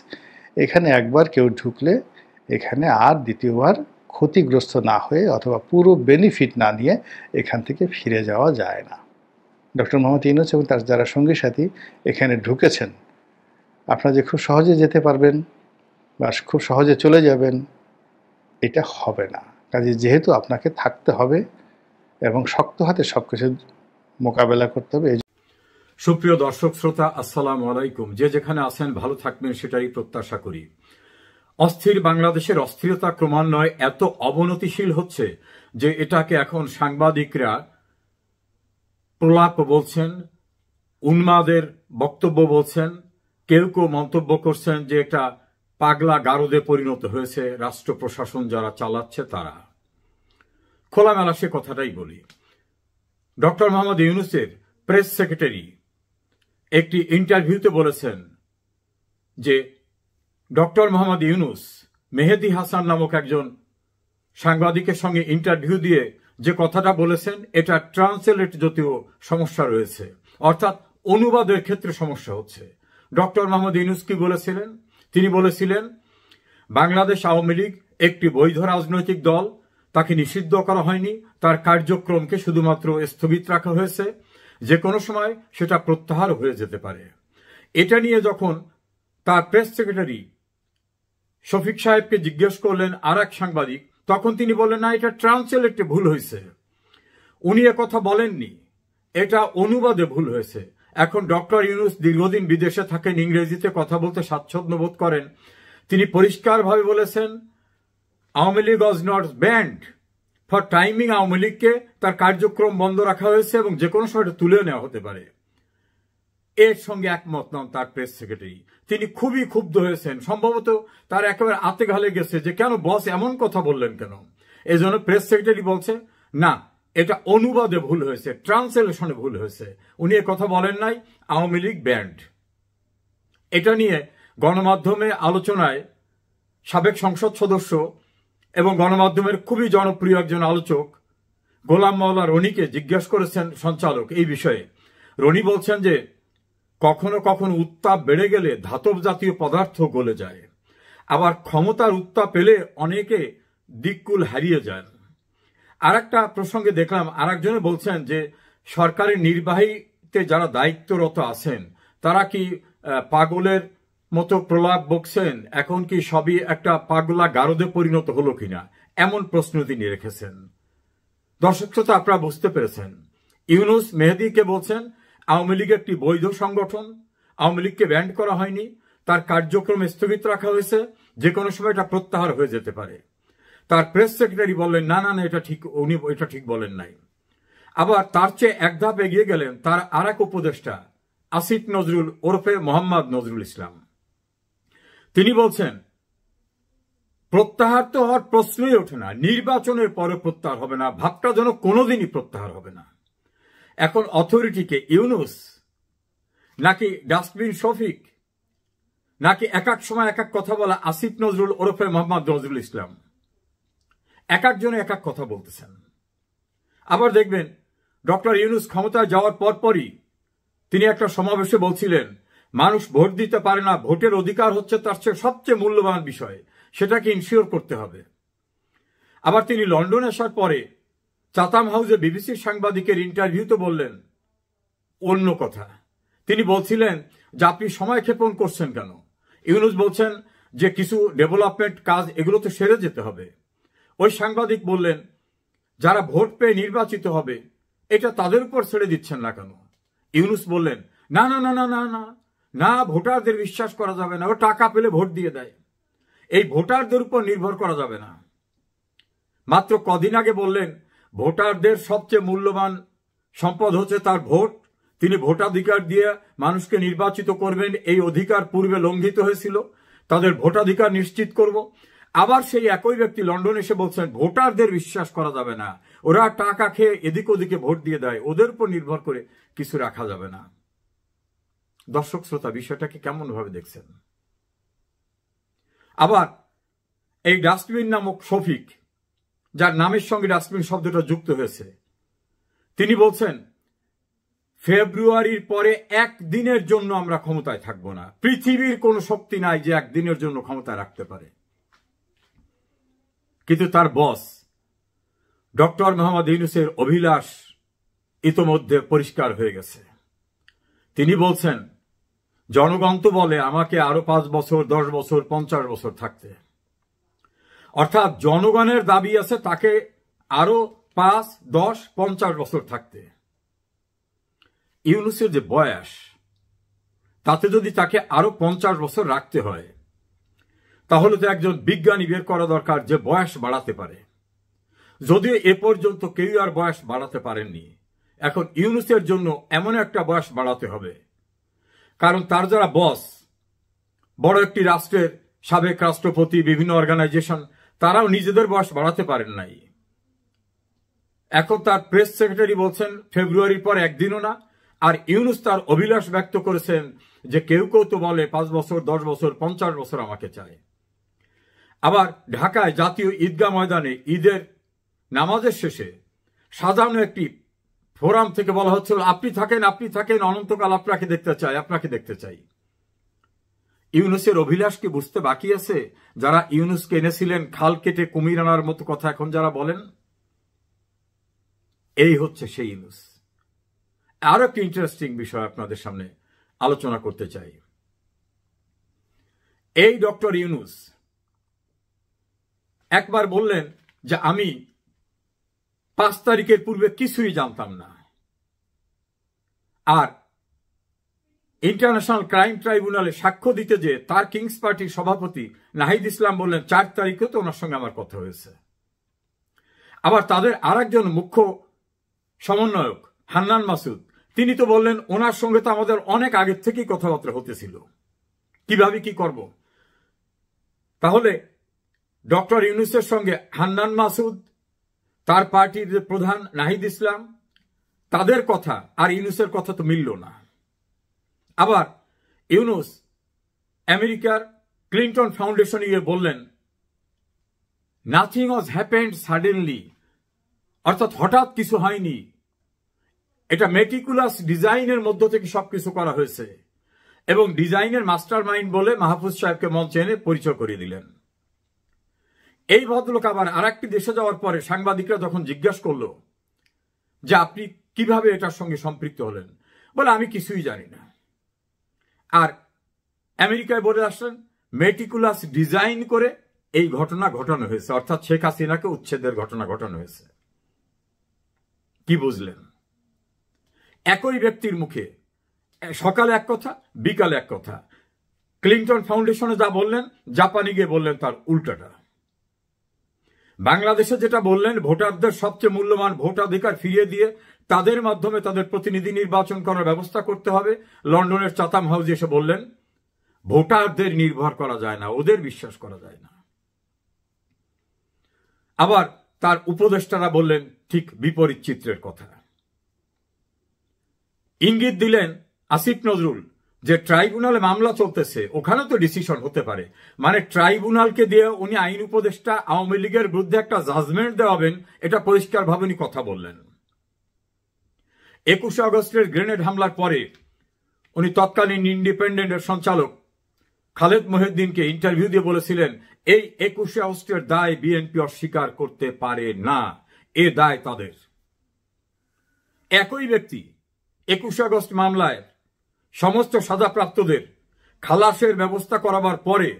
এখানে একবার কেউ ঢুকলে এখানে আর দ্বিতীয়বার ক্ষতিগ্রস্ত না হয়ে অথবা পুরো বেনিফিট না নিয়ে এখান থেকে ফিরে যাওয়া যায় না। ডক্টর মোহাম্মদ ইউনূস এবং তার যারা সঙ্গী সাথী এখানে ঢুকেছেন, আপনারা যে খুব সহজে যেতে পারবেন বা খুব সহজে চলে যাবেন, এটা হবে না। কাজে যেহেতু আপনাকে থাকতে হবে এবং শক্ত হাতে সব কিছু মোকাবেলা করতে হবে। সুপ্রিয় দর্শক শ্রোতা, আসসালামু আলাইকুম। যে যেখানে আছেন ভালো থাকবেন সেটাই প্রত্যাশা করি। অস্থির বাংলাদেশের অস্থিরতা ক্রমান্বয়ে এত অবনতিশীল হচ্ছে যে এটাকে এখন সাংবাদিকরা প্রলাপ বলছেন, উন্মাদের বক্তব্য বলছেন, কেউ কেউ মন্তব্য করছেন যে এটা পাগলা গারদে পরিণত হয়েছে রাষ্ট্র প্রশাসন যারা চালাচ্ছে তারা। খোলামেলা সে কথাটাই বলি। ডক্টর মোহাম্মদ ইউনূসের প্রেস সেক্রেটারি একটি ইন্টারভিউতে বলেছেন যে ডক্টর মোহাম্মদ ইউনূস মেহেদী হাসান নামক একজন সাংবাদিকের সঙ্গে ইন্টারভিউ দিয়ে যে কথাটা বলেছেন এটা ট্রান্সলেট জাতীয় সমস্যা রয়েছে, অর্থাৎ অনুবাদের ক্ষেত্রে সমস্যা হচ্ছে। ডক্টর মোহাম্মদ ইউনূস কি বলেছিলেন? তিনি বলেছিলেন বাংলাদেশ আওয়ামী লীগ একটি বৈধ রাজনৈতিক দল, তাকে নিষিদ্ধ করা হয়নি, তার কার্যক্রমকে শুধুমাত্র স্থগিত রাখা হয়েছে, যে কোনো সময় সেটা প্রত্যাহার হয়ে যেতে পারে। এটা নিয়ে যখন তার প্রেস সেক্রেটারি শফিক সাহেবকে জিজ্ঞেস করলেন আর এক সাংবাদিক, তখন তিনি বললেন না, এটা ট্রান্সলেটে ভুল হয়েছে। উনি কথা বলেননি, এটা অনুবাদে ভুল হয়েছে। এখন ডক্টর ইউনূস দীর্ঘদিন বিদেশে থাকেন, ইংরেজিতে কথা বলতে স্বাচ্ছন্দ্য বোধ করেন। তিনি পরিষ্কারভাবে বলেছেন Awami League was not band for timing. Awami লীগকে তার কার্যক্রম বন্ধ রাখা হয়েছে এবং যে কোনো সময় তুলে নেওয়া হতে পারে। এর সঙ্গে একমত নন তার প্রেস সেক্রেটারি। তিনি খুবই ক্ষুব্ধ হয়েছেন, সম্ভবত তার একেবারে আতে ঘালে গেছে যে কেন বস এমন কথা বললেন কেন। এই জন্য প্রেস সেক্রেটারি বলছে না, এটা অনুবাদে ভুল হয়েছে, ট্রান্সলেশনে ভুল হয়েছে। উনি কথা বলেন নাই আওয়ামী লীগ ব্যান্ড। এটা নিয়ে গণমাধ্যমে আলোচনায় সাবেক সংসদ সদস্য এবং গণমাধ্যমের খুবই জনপ্রিয় একজন আলোচক গোলাম মাওলা রনিকে জিজ্ঞাসা করেছেন সঞ্চালক এই বিষয়ে। রনি বলছেন যে কখনো কখনো উত্তাপ বেড়ে গেলে ধাতব জাতীয় পদার্থ গলে যায়, আবার ক্ষমতার উত্তাপ পেলে অনেকে দিককুল হারিয়ে যান। আর একটা প্রসঙ্গে দেখলাম আরেকজনে বলছেন যে সরকারি নির্বাহীতে যারা দায়িত্বরত আছেন তারা কি পাগলের মতো প্রলাপ বকছেন, এখন কি সবই একটা পাগলা গারদে পরিণত হলো কিনা, এমন প্রশ্ন তিনি রেখেছেন। দর্শক শ্রোতা, আপনারা বুঝতে পেরেছেন ইউনূস মেহেদীকে বলছেন আওয়ামী লীগ একটি বৈধ সংগঠন, আওয়ামী লীগকে ব্যান্ড করা হয়নি, তার কার্যক্রম স্থগিত রাখা হয়েছে, যে কোনো সময় এটা প্রত্যাহার হয়ে যেতে পারে। তার প্রেস সেক্রেটারি বললেন না না না, এটা ঠিক, উনি এটা ঠিক বলেন নাই। আবার তার চেয়ে এক ধাপ এগিয়ে গেলেন তার আর এক উপদেষ্টা আসিফ নজরুল ওরফে মোহাম্মদ নজরুল ইসলাম। তিনি বলছেন প্রত্যাহার তো হওয়ার প্রশ্নই ওঠে না, নির্বাচনের পরে প্রত্যাহার হবে না, ভাবটা যেন কোনোদিনই প্রত্যাহার হবে না। এখন অথরিটিকে ইউনূস নাকি ডাস্টবিন শফিক নাকি এক এক সময় এক এক কথা বলা আসিফ নজরুল ওরফে মোহাম্মদ নজরুল ইসলাম, এক একজনে এক এক কথা বলতেছেন। আবার দেখবেন ডক্টর ইউনূস ক্ষমতায় যাওয়ার পরপরই তিনি একটা সমাবেশে বলছিলেন মানুষ ভোট দিতে পারে না, ভোটের অধিকার হচ্ছে তার চেয়ে সবচেয়ে মূল্যবান বিষয়, সেটাকে ইনশিওর করতে হবে। আবার তিনি লন্ডনে আসার পরে চাতাম হাউসে বিবিসির সাংবাদিকের ইন্টারভিউতে বললেন অন্য কথা। তিনি বলছিলেন যে আপনি সময় ক্ষেপণ করছেন কেন। ইউনূস বলছেন যে কিছু ডেভেলপমেন্ট কাজ এগুলো তো সেরে যেতে হবে। ওই সাংবাদিক বললেন যারা ভোট পেয়ে নির্বাচিত হবে এটা তাদের উপর ছেড়ে দিচ্ছেন না কেন। ইউনূস বললেন না না না না না না না, ভোটারদের বিশ্বাস করা যাবে না, ও টাকা পেলে ভোট দিয়ে দেয়, এই ভোটারদের উপর নির্ভর করা যাবে না। মাত্র কদিন আগে বললেন ভোটারদের সবচেয়ে মূল্যবান সম্পদ হচ্ছে তার ভোট, তিনি ভোটাধিকার দিয়ে মানুষকে নির্বাচিত করবেন, এই অধিকার পূর্বে লঙ্ঘিত হয়েছিল, তাদের ভোটাধিকার নিশ্চিত করব। আবার সেই একই ব্যক্তি লন্ডন এসে বলছেন ভোটারদের বিশ্বাস করা যাবে না, ওরা টাকা খেয়ে এদিক ওদিকে ভোট দিয়ে দেয়, ওদের উপর নির্ভর করে কিছু রাখা যাবে না। দর্শক শ্রোতা, বিষয়টাকে কেমন ভাবে দেখছেন? আবার এই ডাস্টবিন নামক শফিক, যার নামের সঙ্গে ডাস্টবিন শব্দটা যুক্ত হয়েছে, তিনি বলছেন ফেব্রুয়ারির পরে একদিনের জন্য আমরা ক্ষমতায় থাকবো না, পৃথিবীর কোন শক্তি নাই যে একদিনের জন্য ক্ষমতায় রাখতে পারে। কিন্তু তার বস ডক্টর মোহাম্মদ ইউনূসের অভিলাষ ইতোমধ্যে পরিষ্কার হয়ে গেছে। তিনি বলছেন জনগণ তো বলে আমাকে আরো 5 বছর 10 বছর 50 বছর থাকতে, অর্থাৎ জনগণের দাবি আছে তাকে আরো 5, 10, 50 বছর থাকতে। ইউনূসের যে বয়স, তাতে যদি তাকে আরো 50 বছর রাখতে হয় তাহলে তো একজন বিজ্ঞানী বের করা দরকার যে বয়স বাড়াতে পারে। যদিও এ পর্যন্ত কেউ আর বয়স বাড়াতে পারেননি, এখন ইউনূসের জন্য এমন একটা বয়স বাড়াতে হবে, কারণ তার যারা বস, বড় একটি রাষ্ট্রের সাবেক রাষ্ট্রপতি, বিভিন্ন অর্গানাইজেশন, তারাও নিজেদের বয়স বাড়াতে পারেন নাই। এখন তার প্রেস সেক্রেটারি বলছেন ফেব্রুয়ারির পর একদিনও না, আর ইউনূস তার অভিলাষ ব্যক্ত করেছেন যে কেউ কেউ তো বলে 5 বছর 10 বছর 50 বছর আমাকে চায়। আবার ঢাকায় জাতীয় ঈদগাহ ময়দানে ঈদের নামাজের শেষে সাজানো একটি ফোরাম থেকে বলা হচ্ছিল আপনি থাকেন অনন্তকাল আপনাকে দেখতে চাই। ইউনূসের অভিলাষ কি বুঝতে বাকি আছে? যারা ইউনূসকে এনেছিলেন খাল কেটে কুমির আনার মতো কথা এখন যারা বলেন, এই হচ্ছে সেই ইউনূস। আরো একটি ইন্টারেস্টিং বিষয় আপনাদের সামনে আলোচনা করতে চাই। এই ডক্টর ইউনূস একবার বললেন যে আমি 5 তারিখের পূর্বে কিছুই জানতাম না, আর ইন্টারন্যাশনাল ক্রাইম ট্রাইব্যুনালে সাক্ষ্য দিতে যে তার কিংস পার্টির সভাপতি নাহিদ ইসলাম বললেন 4 তারিখে তো ওনার সঙ্গে আমার কথা হয়েছে। আবার তাদের আরেকজন মুখ্য সমন্বয়ক হান্নান মাসুদ, তিনি তো বললেন ওনার সঙ্গে তো আমাদের অনেক আগের থেকেই কথাবার্তা হতেছিল, কিভাবে কি করব। তাহলে ডক্টর ইউনূসের সঙ্গে হান্নান মাসুদ, তার পার্টির যে প্রধান নাহিদ ইসলাম, তাদের কথা আর ইউনূসের কথা তো মিলল না। আবার ইউনূস আমেরিকার ক্লিন্টন ফাউন্ডেশনে গিয়ে বললেন নাথিং ওয়াজ হ্যাপেন্ড সাডেনলি, অর্থাৎ হঠাৎ কিছু হয়নি, এটা মেটিকুলাস ডিজাইনের মধ্য থেকে সবকিছু করা হয়েছে, এবং ডিজাইনের মাস্টার মাইন্ড বলে মাহফুজ সাহেবকে মঞ্চে এনে পরিচয় করিয়ে দিলেন। এই ভদ্রলোক আবার আর একটি দেশে যাওয়ার পরে সাংবাদিকরা যখন জিজ্ঞাসা করলো যে আপনি কিভাবে এটার সঙ্গে সম্পৃক্ত হলেন, বলে আমি কিছুই জানি না। আর আমেরিকায় বলে আসলেন মেটিকুলাস ডিজাইন করে এই ঘটনা ঘটানো হয়েছে, অর্থাৎ শেখ হাসিনাকে উচ্ছেদের ঘটনা ঘটানো হয়েছে। কি বুঝলেন? একই ব্যক্তির মুখে সকালে এক কথা, বিকালে এক কথা। ক্লিন্টন ফাউন্ডেশনে যা বললেন, জাপানে গিয়ে বললেন তার উল্টাটা। বাংলাদেশে যেটা বললেন, ভোটারদের সবচেয়ে মূল্যবান ভোটাধিকার ফিরিয়ে দিয়ে তাদের মাধ্যমে তাদের প্রতিনিধি নির্বাচন করার ব্যবস্থা করতে হবে, লন্ডনের চাতাম হাউসে এসে বললেন ভোটারদের নির্ভর করা যায় না, ওদের বিশ্বাস করা যায় না। আবার তার উপদেষ্টারা বললেন ঠিক বিপরীত চিত্রের কথা। ইঙ্গিত দিলেন আসিফ নজরুল যে ট্রাইব্যুনালে মামলা চলতেছে, ওখানে তো ডিসিশন হতে পারে, মানে ট্রাইব্যুনালকে দিয়ে উনি আইন উপদেষ্টা আওয়ামী লীগের বিরুদ্ধে একটা জাজমেন্ট দেওয়াবেন, এটা পরিষ্কারভাবে উনি কথা বললেন। 21 আগস্টের গ্রেনেড হামলার পরে উনি তৎকালীন ইন্ডিপেন্ডেন্টের সঞ্চালক খালেদ মহিউদ্দিনকে ইন্টারভিউ দিয়ে বলেছিলেন এই 21 আগস্টের দায় বিএনপি অস্বীকার করতে পারে না, এ দায় তাদের। একই ব্যক্তি 21 আগস্ট মামলায় সমস্ত সাজাপ্রাপ্তদের খালাসের ব্যবস্থা করাবার পরে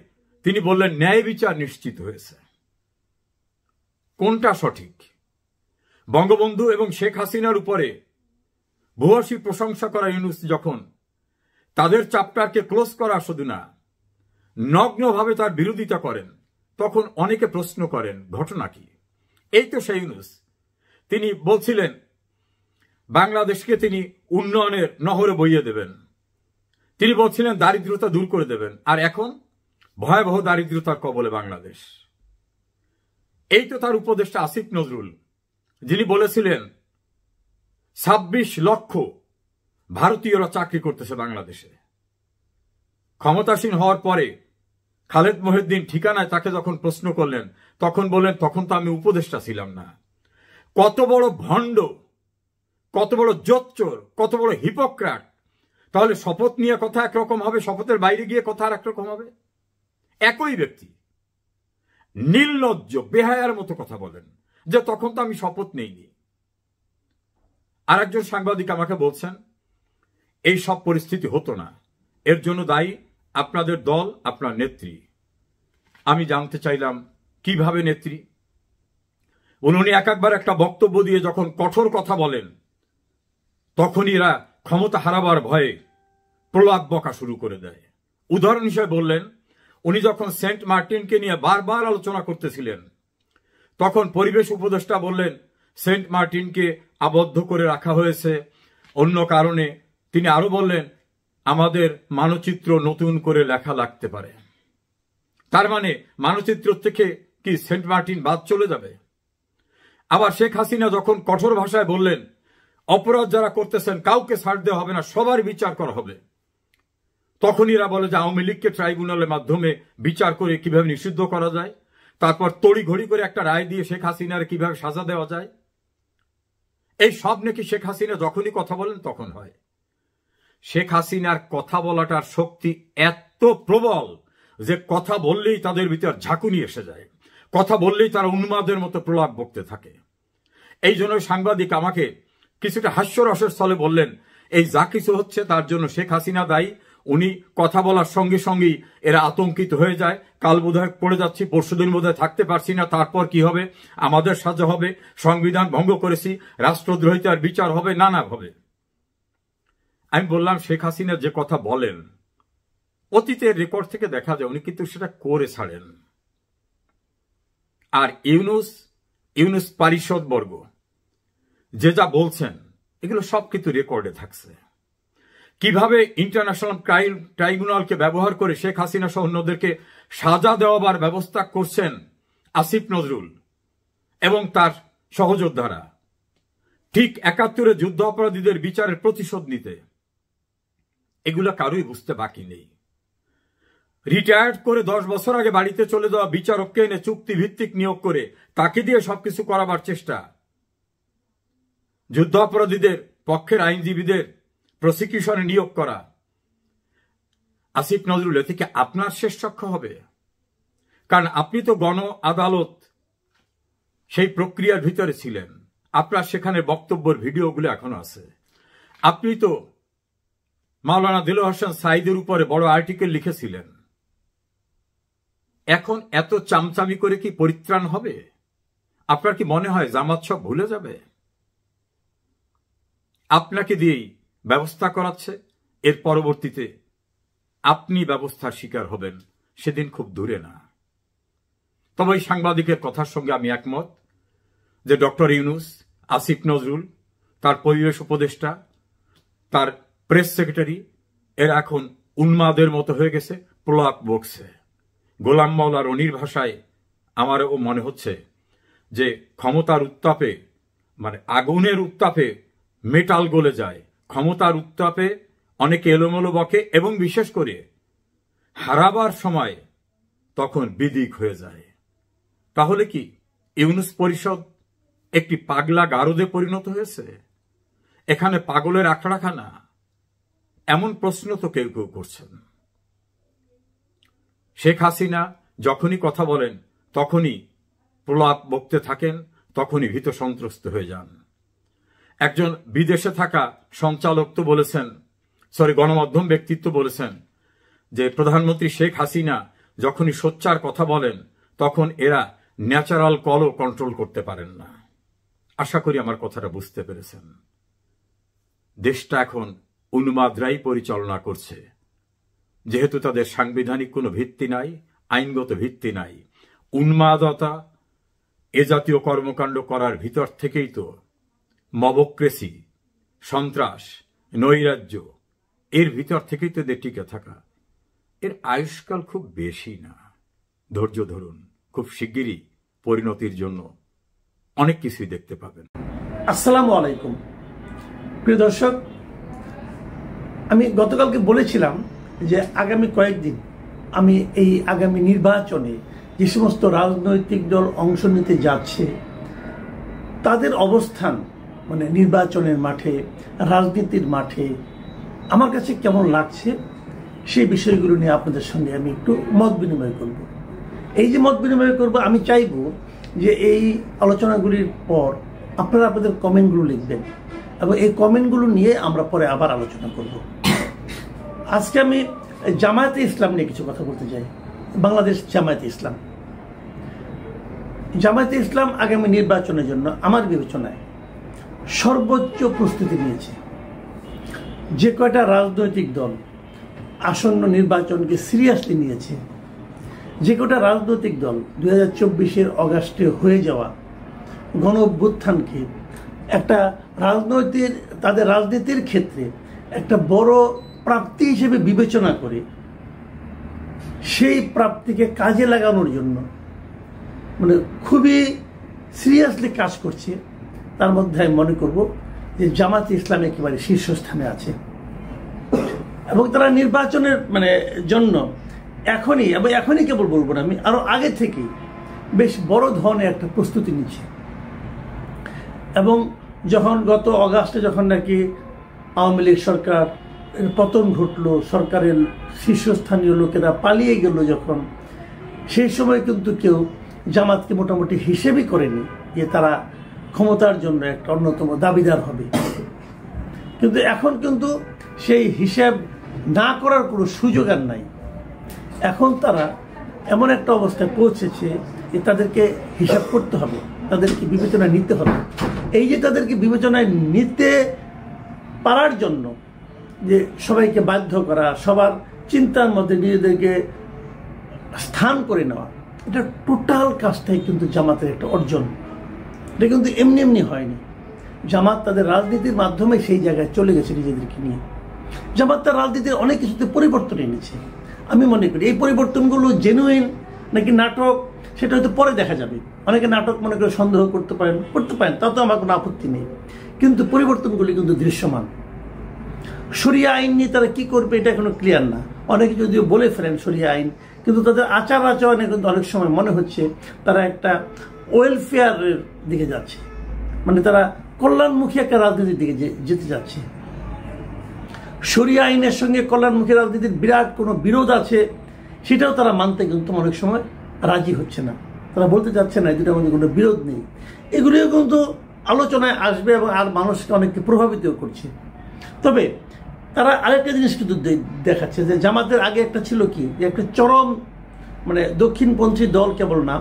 তিনি বললেন ন্যায় বিচার নিশ্চিত হয়েছে। কোনটা সঠিক? বঙ্গবন্ধু এবং শেখ হাসিনার উপরে ভূয়সী প্রশংসা করা ইউনূস যখন তাদের চ্যাপ্টারকে ক্লোজ করা শুধু না, নগ্নভাবে তার বিরোধিতা করেন, তখন অনেকে প্রশ্ন করেন ঘটনা কি? এই তো সেই ইউনূস, তিনি বলছিলেন বাংলাদেশকে তিনি উন্নয়নের নহরে বইয়ে দেবেন, তিনি বলছিলেন দারিদ্রতা দূর করে দেবেন, আর এখন ভয়াবহ দারিদ্রতার কবলে বাংলাদেশ। এই তো তার উপদেষ্টা আসিফ নজরুল, যিনি বলেছিলেন 26 লক্ষ ভারতীয়রা চাকরি করতেছে বাংলাদেশে। ক্ষমতাসীন হওয়ার পরে খালেদ মহিউদ্দিন ঠিকানায় তাকে যখন প্রশ্ন করলেন, তখন বললেন তখন তো আমি উপদেষ্টা ছিলাম না। কত বড় ভণ্ড, কত বড় জোচ্চোর, কত বড় হিপোক্রাট! তাহলে শপথ নিয়ে কথা একরকম হবে, শপথের বাইরে গিয়ে কথা আর একরকম হবে। একই ব্যক্তি নির্লজ্জ বেহায়ার মতো কথা বলেন যে তখন তো আমি শপথ নেইনি। আর একজন সাংবাদিক আমাকে বলছেন এই সব পরিস্থিতি হতো না, এর জন্য দায়ী আপনাদের দল, আপনার নেত্রী। আমি জানতে চাইলাম কিভাবে নেত্রী? উনি একবার একটা বক্তব্য দিয়ে যখন কঠোর কথা বলেন, তখন এরা ক্ষমতা হারাবার ভয়ে প্রলাপ বকা শুরু করে দেয়। উদাহরণ হিসেবে বললেন, উনি যখন সেন্ট মার্টিনকে নিয়ে বারবার আলোচনা করতেছিলেন, তখন পরিবেশ উপদেষ্টা বললেন সেন্ট মার্টিনকে আবদ্ধ করে রাখা হয়েছে অন্য কারণে। তিনি আরো বললেন আমাদের মানচিত্র নতুন করে লেখা লাগতে পারে। তার মানে মানচিত্র থেকে কি সেন্ট মার্টিন বাদ চলে যাবে? আবার শেখ হাসিনা যখন কঠোর ভাষায় বললেন অপরাধ যারা করতেছেন কাউকে ছাড় দেওয়া হবে না, সবার বিচার করা হবে, তখন এরা বলে যে আওয়ামী লীগকে ট্রাইব্যুনালের মাধ্যমে বিচার করে কিভাবে নিষিদ্ধ করা যায়, তারপর তড়িঘড়ি করে একটা রায় দিয়ে শেখ হাসিনার কিভাবে সাজা দেওয়া যায়। এই সব নাকি শেখ হাসিনা যখনই কথা বলেন তখন হয়। শেখ হাসিনার কথা বলাটার শক্তি এত প্রবল যে কথা বললেই তাদের ভিতর ঝাঁকুনি এসে যায়, কথা বললেই তারা উন্মাদের মতো প্রলাপ বকতে থাকে। এই জন্য সাংবাদিক আমাকে কিছুটা হাস্যরসের স্থলে বললেন, এই যা কিছু হচ্ছে তার জন্য শেখ হাসিনা দায়ী, উনি কথা বলার সঙ্গে সঙ্গেই এরা আতঙ্কিত হয়ে যায়, কাল বোধহয় পড়ে যাচ্ছি, পরশুদিন বোধহয় থাকতে পারছি না, তারপর কি হবে, আমাদের সাজা হবে, সংবিধান ভঙ্গ করেছি, রাষ্ট্রদ্রোহিতার বিচার হবে, নানাভাবে। আমি বললাম, শেখ হাসিনা যে কথা বলেন অতীতের রেকর্ড থেকে দেখা যায় উনি কিন্তু সেটা করে ছাড়েন। আর ইউনুস পারিষদ বর্গ যে যা বলছেন এগুলো সব কিন্তু রেকর্ডে থাকছে। কিভাবে ইন্টারন্যাশনাল ক্রাইম ট্রাইব্যুনালকে ব্যবহার করে শেখ হাসিনা সহ অন্যদেরকে সাজা দেওয়ার ব্যবস্থা করছেন আসিফ নজরুল এবং তার সহযোদ্ধারা, ঠিক ৭১-এ যুদ্ধ অপরাধীদের বিচারের প্রতিশোধ নিতে, এগুলো কারোই বুঝতে বাকি নেই। রিটায়ার্ড করে 10 বছর আগে বাড়িতে চলে যাওয়া বিচারককে এনে চুক্তি ভিত্তিক নিয়োগ করে তাকে দিয়ে সবকিছু করাবার চেষ্টা, যুদ্ধ অপরাধীদের পক্ষের আইনজীবীদের প্রসিকিউশনে নিয়োগ করা, আসিফ নজরুল এ থেকে আপনার শেষ রক্ষা হবে? কারণ আপনি তো গণ আদালত সেই প্রক্রিয়ার ভিতরে ছিলেন, আপনার সেখানে বক্তব্যের ভিডিওগুলো এখনো আছে। আপনি তো মাওলানা দিলওয়ার হোসেন সাঈদের উপরে বড় আর্টিকেল লিখেছিলেন। এখন এত চামচামি করে কি পরিত্রাণ হবে? আপনার কি মনে হয় জামাত সব ভুলে যাবে? আপনাকে দিয়েই ব্যবস্থা করাচ্ছে, এর পরবর্তীতে আপনি ব্যবস্থার শিকার হবেন, সেদিন খুব দূরে না। তবে এই সাংবাদিকের কথার সঙ্গে আমি একমত যে ডক্টর ইউনুস, আসিফ নজরুল, তার পরিবেশ উপদেষ্টা, তার প্রেস সেক্রেটারি, এরা এখন উন্মাদের মতো হয়ে গেছে, প্রলাপ বকছে। গোলাম মাওলা রনির ভাষায় আমারও মনে হচ্ছে যে ক্ষমতার উত্তাপে, মানে আগুনের উত্তাপে মেটাল গলে যায়, ক্ষমতার উত্তাপে অনেকে এলোমেলো বকে এবং বিশেষ করে হারাবার সময় তখন বিদিক হয়ে যায়। তাহলে কি ইউনুস পরিষদ একটি পাগলা গারদে পরিণত হয়েছে? এখানে পাগলের আখড়াখানা? এমন প্রশ্ন তো কেউ কেউ করছেন। শেখ হাসিনা যখনই কথা বলেন তখনই প্রলাপ বকতে থাকেন, তখনই ভীত সন্ত্রস্ত হয়ে যান। একজন বিদেশে থাকা সঞ্চালক তো বলেছেন, গণমাধ্যম ব্যক্তিত্ব বলেছেন যে প্রধানমন্ত্রী শেখ হাসিনা যখনই সোচ্চার কথা বলেন তখন এরা ন্যাচারাল কলও কন্ট্রোল করতে পারেন না। আশা করি আমার কথাটা বুঝতে পেরেছেন। দেশটা এখন উন্মাদরাই পরিচালনা করছে, যেহেতু তাদের সাংবিধানিক কোনো ভিত্তি নাই, আইনগত ভিত্তি নাই। উন্মাদতা, এ জাতীয় কর্মকাণ্ড করার ভিতর থেকেই তো মবক্রেসি, সন্ত্রাস, নৈরাজ্য, এর ভিতর থেকেই তো টিকে থাকা। এর আয়ুষ্কাল খুব বেশি না, ধৈর্য ধরুন, খুব শিগগিরই পরিণতির জন্য অনেক কিছুই দেখতে পাবেন। আসসালামু আলাইকুম প্রিয় দর্শক, আমি গতকালকে বলেছিলাম যে আগামী কয়েকদিন আমি এই আগামী নির্বাচনে যে সমস্ত রাজনৈতিক দল অংশ নিতে যাচ্ছে তাদের অবস্থান, মানে নির্বাচনের মাঠে, রাজনীতির মাঠে আমার কাছে কেমন লাগছে সেই বিষয়গুলো নিয়ে আপনাদের সঙ্গে আমি একটু মত বিনিময় করব। এই যে মত বিনিময় করব, আমি চাইব যে এই আলোচনাগুলির পর আপনারা আপনাদের কমেন্টগুলো লিখবেন এবং এই কমেন্টগুলো নিয়ে আমরা পরে আবার আলোচনা করব। আজকে আমি জামায়াতে ইসলাম নিয়ে কিছু কথা বলতে চাই। বাংলাদেশ জামায়াতে ইসলাম, জামায়াতে ইসলাম আগামী নির্বাচনের জন্য আমার বিবেচনায় সর্বোচ্চ প্রস্তুতি নিয়েছে। যে কয়টা রাজনৈতিক দল আসন্ন নির্বাচনকে সিরিয়াসলি নিয়েছে, যে কয়টা রাজনৈতিক দল 2024-এর অগাস্টে হয়ে যাওয়া গণ অভ্যুত্থানকে একটা তাদের রাজনীতির ক্ষেত্রে একটা বড় প্রাপ্তি হিসেবে বিবেচনা করে সেই প্রাপ্তিকে কাজে লাগানোর জন্য মানে খুবই সিরিয়াসলি কাজ করছে, তার মধ্যে আমি মনে করব যে জামায়াতে ইসলাম একেবারে শীর্ষস্থানে আছে এবং তারা নির্বাচনের জন্য এখনই কেবল বলবো না, আমি আরো আগে থেকেই বেশ বড় ধরনের একটা প্রস্তুতি নিচ্ছে এবং যখন গত অগাস্টে যখন নাকি আওয়ামী লীগ সরকার পতন ঘটলো, সরকারের শীর্ষস্থানীয় লোকেরা পালিয়ে গেল যখন, সেই সময় কিন্তু কেউ জামাতকে মোটামুটি হিসেবই করেনি যে তারা ক্ষমতার জন্য একটা অন্যতম দাবিদার হবে। কিন্তু এখন কিন্তু সেই হিসাব না করার কোনো সুযোগ আর নাই। এখন তারা এমন একটা অবস্থায় পৌঁছেছে যে তাদেরকে হিসাব করতে হবে, তাদেরকে বিবেচনায় নিতে হবে। এই যে তাদেরকে বিবেচনায় নিতে পারার জন্য যে সবাইকে বাধ্য করা, সবার চিন্তার মধ্যে নিজেদেরকে স্থান করে নেওয়া, এটা টোটাল কাজটাই কিন্তু জামাতের একটা অর্জন। এটা কিন্তু এমনি এমনি হয়নি। জামাত তাদের রাজনীতির মাধ্যমে সেই জায়গায় চলে গেছে নিজেদেরকে নিয়ে। জামাত তার রাজনীতির অনেক কিছুতে পরিবর্তন এনেছে। আমি মনে করি এই পরিবর্তনগুলো জেনুইন নাকি নাটক সেটা হয়তো পরে দেখা যাবে। অনেকে নাটক মনে করে সন্দেহ করতে পারেন, তাও তো আমার কোনো আপত্তি নেই, কিন্তু পরিবর্তনগুলি কিন্তু দৃশ্যমান। শরিয়া আইন নিয়ে তারা কি করবে এটা এখনো ক্লিয়ার না। অনেকে যদিও বলে ফেলেন শরিয়া আইন, কিন্তু তাদের আচার আচরণে কিন্তু অনেক সময় মনে হচ্ছে তারা একটা ওয়েলফেয়ারের দিকে যাচ্ছে, মানে তারা কল্যাণমুখী একটা রাজনীতির দিকে যেতে যাচ্ছে। শরিয়া আইনের সঙ্গে কল্যাণমুখী রাজনীতির বিরাট কোনো বিরোধ আছে, সেটাও তারা মানতে কিন্তু অনেক সময় রাজি হচ্ছে না। তারা বলতে চাচ্ছে না এই দুটার মধ্যে কোনো বিরোধ নেই। এগুলিও কিন্তু আলোচনায় আসবে এবং আর মানুষকে অনেককে প্রভাবিত করছে। তবে তারা আরেকটা জিনিস কিন্তু দেখাচ্ছে যে জামাতের আগে একটা ছিল কি, যে একটা চরম মানে দক্ষিণপন্থী দল কেবল না,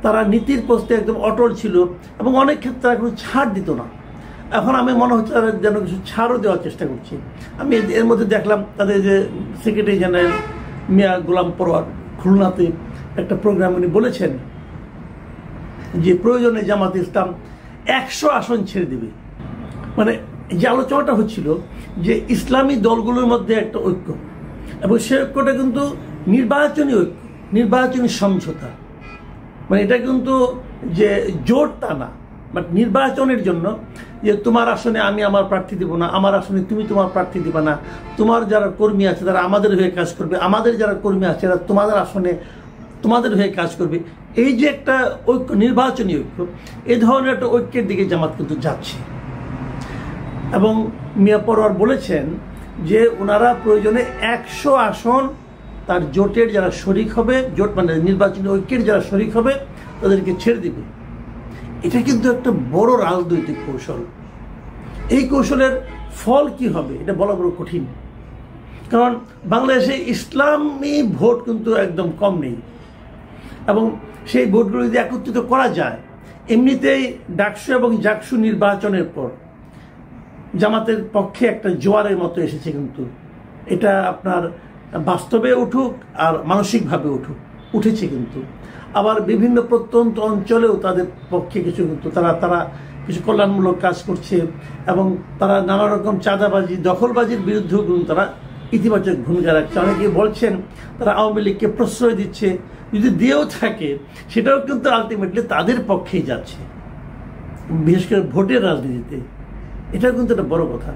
তারা নীতির পোস্টে একদম অটল ছিল এবং অনেক ক্ষেত্রে তারা কোনো ছাড় দিত না। এখন আমি মনে হচ্ছে তারা যেন কিছু ছাড়ও দেওয়ার চেষ্টা করছে। আমি এর মধ্যে দেখলাম তাদের যে সেক্রেটারি জেনারেল মিয়া গোলাম পরোয়ার খুলনাতে একটা প্রোগ্রাম উনি বলেছেন যে প্রয়োজনে জামাত ইসলাম 100 আসন ছেড়ে দেবে। মানে যে আলোচনাটা হচ্ছিল যে ইসলামী দলগুলোর মধ্যে একটা ঐক্য, এবং সে ঐক্যটা কিন্তু নির্বাচনী ঐক্য, নির্বাচনী সমঝোতা। মানে এটা কিন্তু যে জোট তা না, বাট নির্বাচনের জন্য যে তোমার আসনে আমি আমার প্রার্থী দিব না, আমার আসনে তুমি তোমার প্রার্থী দিবা না, তোমার যারা কর্মী আছে তারা আমাদের হয়ে কাজ করবে, আমাদের যারা কর্মী আছে তারা তোমাদের আসনে তোমাদের হয়ে কাজ করবে। এই যে একটা ঐক্য, নির্বাচনী ঐক্য, এই ধরনের একটা ঐক্যের দিকে জামাত কিন্তু যাচ্ছে। এবং মিয়া পরোয়ার বলেছেন যে ওনারা প্রয়োজনে 100 আসন তার জোটের যারা শরিক হবে, জোট মানে নির্বাচনী ঐক্যের যারা শরিক হবে তাদেরকে ছেড়ে দিবে। এটা কিন্তু একটা বড় রাজনৈতিক কৌশল। এই কৌশলের ফল কি হবে এটা বলা বড় কঠিন, কারণ বাংলাদেশে ইসলামী ভোট কিন্তু একদম কম নেই, এবং সেই ভোটগুলো যদি একত্রিত করা যায়, এমনিতেই ডাকসু এবং জাকসু নির্বাচনের পর জামাতের পক্ষে একটা জোয়ারের মতো এসেছে। কিন্তু এটা আপনার বাস্তবে উঠুক আর মানসিকভাবে উঠেছে কিন্তু। আবার বিভিন্ন প্রত্যন্ত অঞ্চলেও তাদের পক্ষে কিছু কিন্তু তারা কিছু কল্যাণমূলক কাজ করছে, এবং তারা নানা রকম চাঁদাবাজি দখলবাজির বিরুদ্ধেও কিন্তু তারা ইতিবাচক ভূমিকা রাখছে। অনেকে বলছেন তারা আওয়ামী লীগকে প্রশ্রয় দিচ্ছে, যদি দিয়েও থাকে সেটাও কিন্তু আলটিমেটলি তাদের পক্ষেই যাচ্ছে, বিশেষ করে ভোটের রাজনীতিতে। এটাও কিন্তু একটা বড় কথা।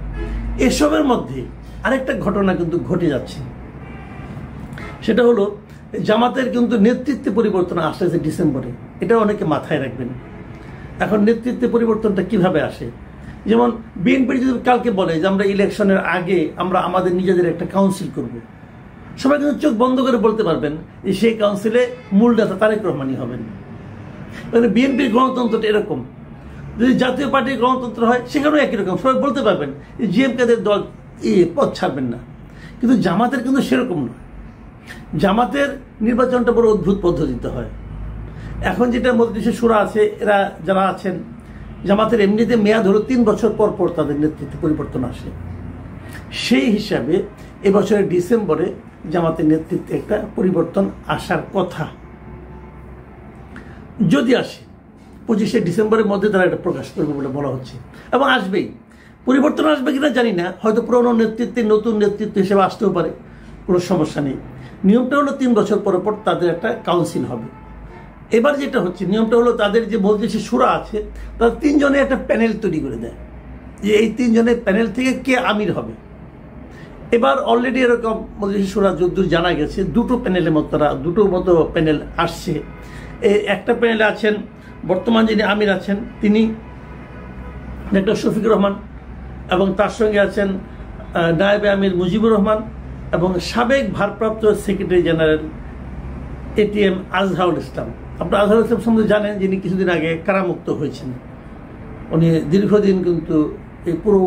এসবের মধ্যে আরেকটা ঘটনা কিন্তু ঘটে যাচ্ছে, সেটা হলো জামাতের কিন্তু নেতৃত্বে পরিবর্তন আসছে ডিসেম্বরে। এটা অনেকে মাথায় রাখবেন। এখন নেতৃত্বে পরিবর্তনটা কিভাবে আসে? যেমন বিএনপি যদি কালকে বলে যে আমরা ইলেকশনের আগে আমরা আমাদের নিজেদের একটা কাউন্সিল করব, সবাই কিন্তু চোখ বন্ধ করে বলতে পারবেন যে সেই কাউন্সিলে মূল নেতা তারেক রহমানই হবেন। মানে বিএনপির গণতন্ত্রটা এরকম। যদি জাতীয় পার্টির গণতন্ত্র হয় সেখানেও একই রকম, সবাই বলতে পারবেন যে জিএমকেদের দল পথ ছাড়বেন না। কিন্তু জামাতের কিন্তু সেরকম নয়। জামাতের নির্বাচনটা বড় অদ্ভুত পদ্ধতিতে হয়। এখন যেটা মজলিসে শুরা আছে, এরা যারা আছেন জামাতের এমনিতে মেয়াদ হলো 3 বছর পর পর তাদের নেতৃত্বে পরিবর্তন আসে। সেই হিসাবে এবছরের ডিসেম্বরে জামাতের নেতৃত্বে একটা পরিবর্তন আসার কথা। যদি আসে 25শে ডিসেম্বরের মধ্যে তারা এটা প্রকাশ করবে বলে বলা হচ্ছে, এবং আসবেই। পরিবর্তন আসবে কিনা জানি না, হয়তো পুরনো নেতৃত্বে নতুন নেতৃত্ব হিসেবে আসতেও পারে, কোনো সমস্যা নেই। নিয়মটা হলো 3 বছর পর পর তাদের একটা কাউন্সিল হবে। এবার যেটা হচ্ছে নিয়মটা হলো তাদের যে মজলিসে শুরা আছে তারা 3 জনের একটা প্যানেল তৈরি করে দেয় যে এই 3 জনের প্যানেল থেকে কে আমির হবে। এবার অলরেডি এরকম মজলিসে শুরা যদ্দূর জানা গেছে 2টো প্যানেলের মতো দুটোর মতো প্যানেল আসছে। একটা প্যানেলে আছেন বর্তমান যিনি আমির আছেন তিনি, ডক্টর শফিকুর রহমান, এবং তার সঙ্গে আছেন নায়েবে আমির মুজিবুর রহমান এবং সাবেক ভারপ্রাপ্ত secretary general ATM Azharul Islam. আপনার আজহারুল ইসলাম সম্বন্ধে জানেন, যিনি কিছুদিন আগে কারামুক্ত হয়েছেন। উনি দীর্ঘদিন কিন্তু এই পুরো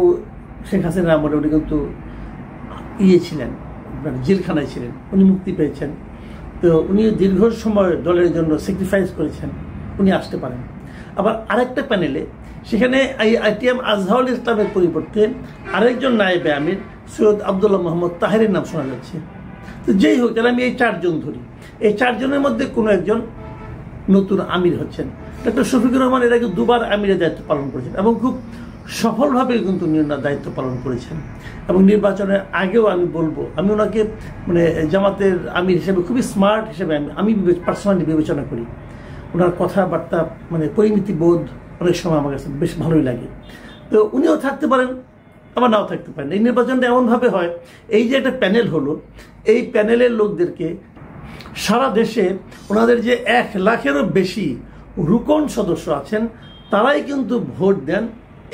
শেখ হাসিনার আমলে উনি কিন্তু ছিলেন, জেলখানায় ছিলেন, উনি মুক্তি পেয়েছেন। তো উনি দীর্ঘ সময় দলের জন্য স্যাক্রিফাইস করেছেন, উনি আসতে পারেন। আবার আরেকটা প্যানেলে সেখানে এটিএম আজহারুল ইসলামের পরিবর্তে আরেকজন নায়েবে আমির সৈয়দ আবদুল্লাহ মোহাম্মদ তাহেরের নাম শোনা যাচ্ছে। তো যেই হোক, তাহলে আমি এই 4 জন ধরি, এই 4 জনের মধ্যে কোনো একজন নতুন আমির হচ্ছেন। ডক্টর শফিকুর রহমান এর আগে 2বার আমিরের দায়িত্ব পালন করেছেন এবং খুব সফলভাবে কিন্তু দায়িত্ব পালন করেছেন। এবং নির্বাচনের আগেও আমি বলবো, আমি ওনাকে মানে জামাতের আমির হিসেবে খুবই স্মার্ট হিসেবে আমি পার্সোনালি বিবেচনা করি। ওনার কথাবার্তা মানে পরিমিতি বোধ অনেক সময় আমার কাছে বেশ ভালোই লাগে। তো উনিও থাকতে পারেন, আবার নাও থাকতে পারেন। এই নির্বাচনটা এমনভাবে হয়, এই যে একটা প্যানেল হলো, এই প্যানেলের লোকদেরকে সারা দেশে ওনাদের যে 1 লাখেরও বেশি রুকন সদস্য আছেন, তারাই কিন্তু ভোট দেন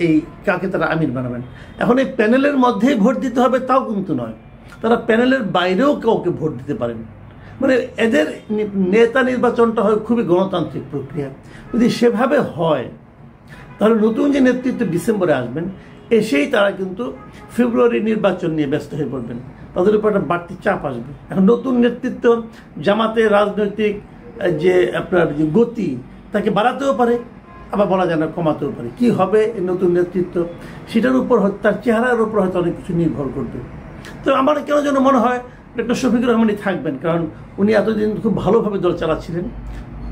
এই কাকে তারা আমির বানাবেন। এখন এই প্যানেলের মধ্যেই ভোট দিতে হবে তাও কিন্তু নয়, তারা প্যানেলের বাইরেও কাউকে ভোট দিতে পারেন। মানে এদের নেতা নির্বাচনটা হয় খুবই গণতান্ত্রিক প্রক্রিয়া। যদি সেভাবে হয় তাহলে নতুন যে নেতৃত্ব ডিসেম্বরে আসবেন, এসেই তারা কিন্তু ফেব্রুয়ারি নির্বাচন নিয়ে ব্যস্ত হয়ে পড়বেন, তাদের উপর একটা বাড়তি চাপ আসবে। এখন নতুন নেতৃত্ব জামাতের রাজনৈতিক যে আপনার যে গতি তাকে বাড়াতেও পারে, আবার বলা যায় না কমাতেও পারে। কি হবে এই নতুন নেতৃত্ব, সেটার উপর তার চেহারার উপর হয়তো অনেক কিছু নির্ভর করবে। তো আমার কেন যেন মনে হয় ডক্টর শফিকুর রহমানই থাকবেন, কারণ উনি এতদিন খুব ভালোভাবে দল চালাচ্ছিলেন।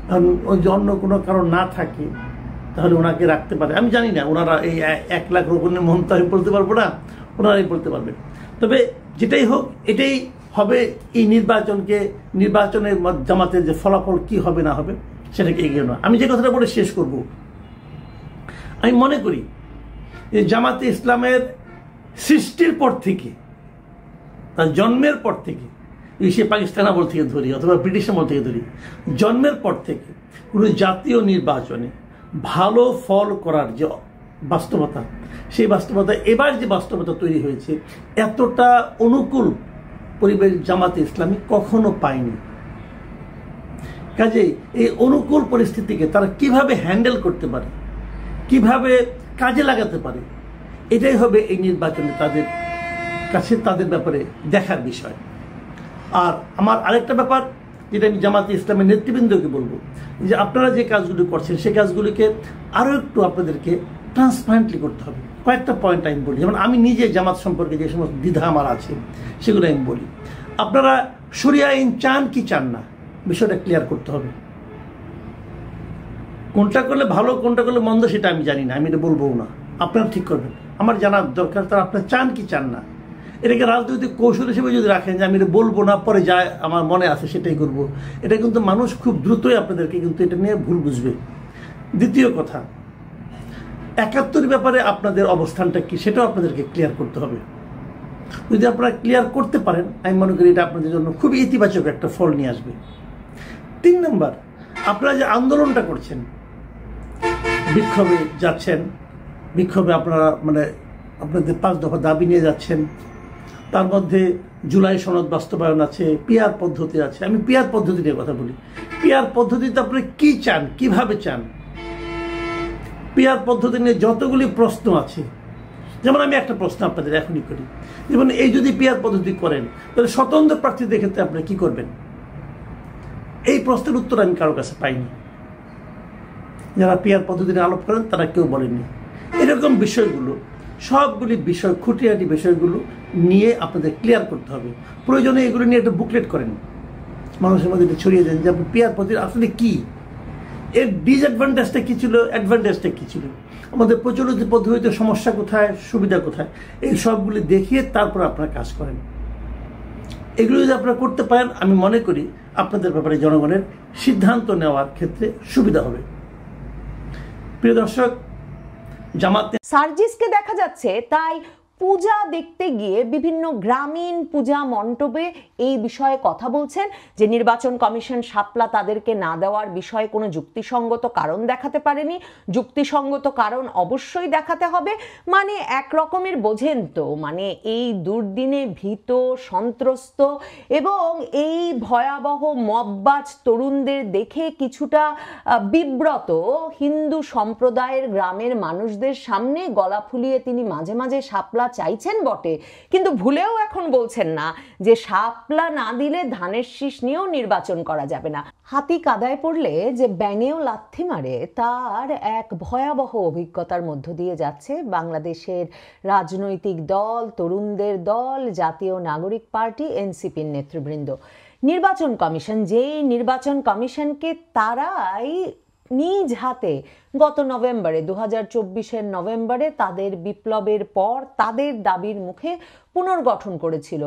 কারণ অন্য কোনো কারণ না থাকে তাহলে ওনাকে রাখতে পারে। আমি জানি না ওনারা এই 1 লাখ রোপণের মন তো আমি বলতে পারবো না, ওনারাই বলতে পারবেন। তবে যেটাই হোক, এটাই হবে এই নির্বাচনের জামাতের যে ফলাফল কি হবে না হবে সেটাকে এগিয়ে নেওয়া। আমি যে কথাটা বলে শেষ করব, আমি মনে করি যে জামাতে ইসলামের সৃষ্টির পর থেকে, তার জন্মের পর থেকে, সে পাকিস্তান আমল থেকে ধরি অথবা ব্রিটিশ আমল থেকে ধরি, জন্মের পর থেকে কোনো জাতীয় নির্বাচনে ভালো ফল করার যে বাস্তবতা, সেই বাস্তবতা এবার যে বাস্তবতা তৈরি হয়েছে, এতটা অনুকূল পরিবেশ জামাতে ইসলামী কখনো পায়নি। কাজেই এই অনুকূল পরিস্থিতিকে তারা কিভাবে হ্যান্ডেল করতে পারে, কিভাবে কাজে লাগাতে পারে, এটাই হবে এই নির্বাচনে তাদের কাছে তাদের ব্যাপারে দেখার বিষয়। আর আমার আরেকটা ব্যাপার যেটা আমি জামাতে ইসলামের নেতৃবৃন্দকে বলবো, যে আপনারা যে কাজগুলি করছেন সেই কাজগুলিকে আরও একটু আপনাদেরকে ট্রান্সপারেন্টলি করতে হবে। কয়েকটা পয়েন্ট আমি বলি, যেমন আমি নিজে জামাত সম্পর্কে যে সমস্ত দ্বিধা আমার আছে সেগুলো আমি বলি। আপনারা শরিয়া আইন চান কি চান না, বিষয়টা ক্লিয়ার করতে হবে। কোনটা করলে ভালো, কোনটা করলে মন্দ সেটা আমি জানি না, আমি এটা বলবো না, আপনারা ঠিক করবেন। আমার জানার দরকার তারা আপনারা চান কি চান না। এটাকে রাজনৈতিক কৌশল হিসেবে যদি রাখেন যে আমি এটা বলবো না, পরে যা আমার মনে আছে সেটাই করব, এটা কিন্তু মানুষ খুব দ্রুতই আপনাদেরকে কিন্তু এটা নিয়ে ভুল বুঝবে। দ্বিতীয় কথা, ৭১ ব্যাপারে আপনাদের অবস্থানটা কি সেটাও আপনাদেরকে ক্লিয়ার করতে হবে। যদি আপনারা ক্লিয়ার করতে পারেন, আমি মনে করি এটা আপনাদের জন্য খুবই ইতিবাচক একটা ফল নিয়ে আসবে। ৩ নম্বর, আপনারা যে আন্দোলনটা করছেন, বিক্ষোভে যাচ্ছেন, বিক্ষোভে আপনারা মানে আপনাদের 5 দফা দাবি নিয়ে যাচ্ছেন, তার মধ্যে জুলাই সনদ বাস্তবায়ন আছে, পিআর পদ্ধতি আছে। আমি পিআর পদ্ধতি নিয়ে কথা বলি। পিআর পদ্ধতিতে আপনারা কি চান, কিভাবে চান, পিআর পদ্ধতি নিয়ে যতগুলি প্রশ্ন আছে, যেমন আমি একটা প্রশ্ন আপনাদের এখনই করি, যেমন এই যদি পিআর পদ্ধতি করেন তাহলে স্বতন্ত্র প্রার্থীদের ক্ষেত্রে আপনারা কি করবেন? এই প্রশ্নের উত্তর আমি কারো কাছে পাইনি। যারা পিআর পদ্ধতি নিয়ে আলোপ করেন তারা কেউ বলেননি। এরকম বিষয়গুলো, সবগুলি বিষয়, খুঁটিনাটি বিষয়গুলো নিয়ে আপনাদের ক্লিয়ার করতে হবে। প্রয়োজনে এগুলো নিয়ে একটা বুকলেট করেন, মানুষের মধ্যে এটা ছড়িয়ে দেন যে আপনি পিআর পদ্ধতি আসলে কি, এর ডিসঅ্যাডভান্টেজটা কী ছিল, অ্যাডভান্টেজটা কী ছিল, আমাদের প্রচলিত পদ্ধতিতে সমস্যা কোথায়, সুবিধা কোথায়, এই সবগুলি দেখিয়ে তারপর আপনারা কাজ করেন। এগুলো যদি আপনারা করতে পারেন, আমি মনে করি আপনাদের ব্যাপারে জনগণের সিদ্ধান্ত নেওয়ার ক্ষেত্রে সুবিধা হবে। প্রিয় দর্শক, জামাতে সার্জিসকে দেখা যাচ্ছে, তাই পূজা দেখতে গিয়ে বিভিন্ন গ্রামীণ পূজা মণ্ডপে এই বিষয়ে কথা বলছেন যে নির্বাচন কমিশন শাপলা তাদেরকে না দেওয়ার বিষয়ে কোনো যুক্তিসঙ্গত কারণ দেখাতে পারেনি। যুক্তিসঙ্গত কারণ অবশ্যই দেখাতে হবে, মানে এক রকমের বোঝেন তো, মানে এই দুর্দিনে ভীত, সন্ত্রস্ত এবং এই ভয়াবহ মববাজ তরুণদের দেখে কিছুটা বিব্রত হিন্দু সম্প্রদায়ের গ্রামের মানুষদের সামনে গলা ফুলিয়ে তিনি মাঝে মাঝে শাপলা চাইছেন বটে, কিন্তু ভুলেও এখন বলছেন না যে শাপলা না দিলে ধানের শীষ নিয়েও নির্বাচন করা যাবে না। হাতি কাদায় পড়লে যে ব্যাঙেও লাথি মারে, তার এক ভয়াবহ অভিজ্ঞতার মধ্য দিয়ে যাচ্ছে বাংলাদেশের রাজনৈতিক দল, তরুণদের দল, জাতীয় নাগরিক পার্টি এনসিপির নেতৃবৃন্দ। নির্বাচন কমিশন, যেই নির্বাচন কমিশনকে তারাই নিজ হাতে গত নভেম্বরে 2024-এর নভেম্বরে তাদের বিপ্লবের পর তাদের দাবির মুখে পুনর্গঠন করেছিল,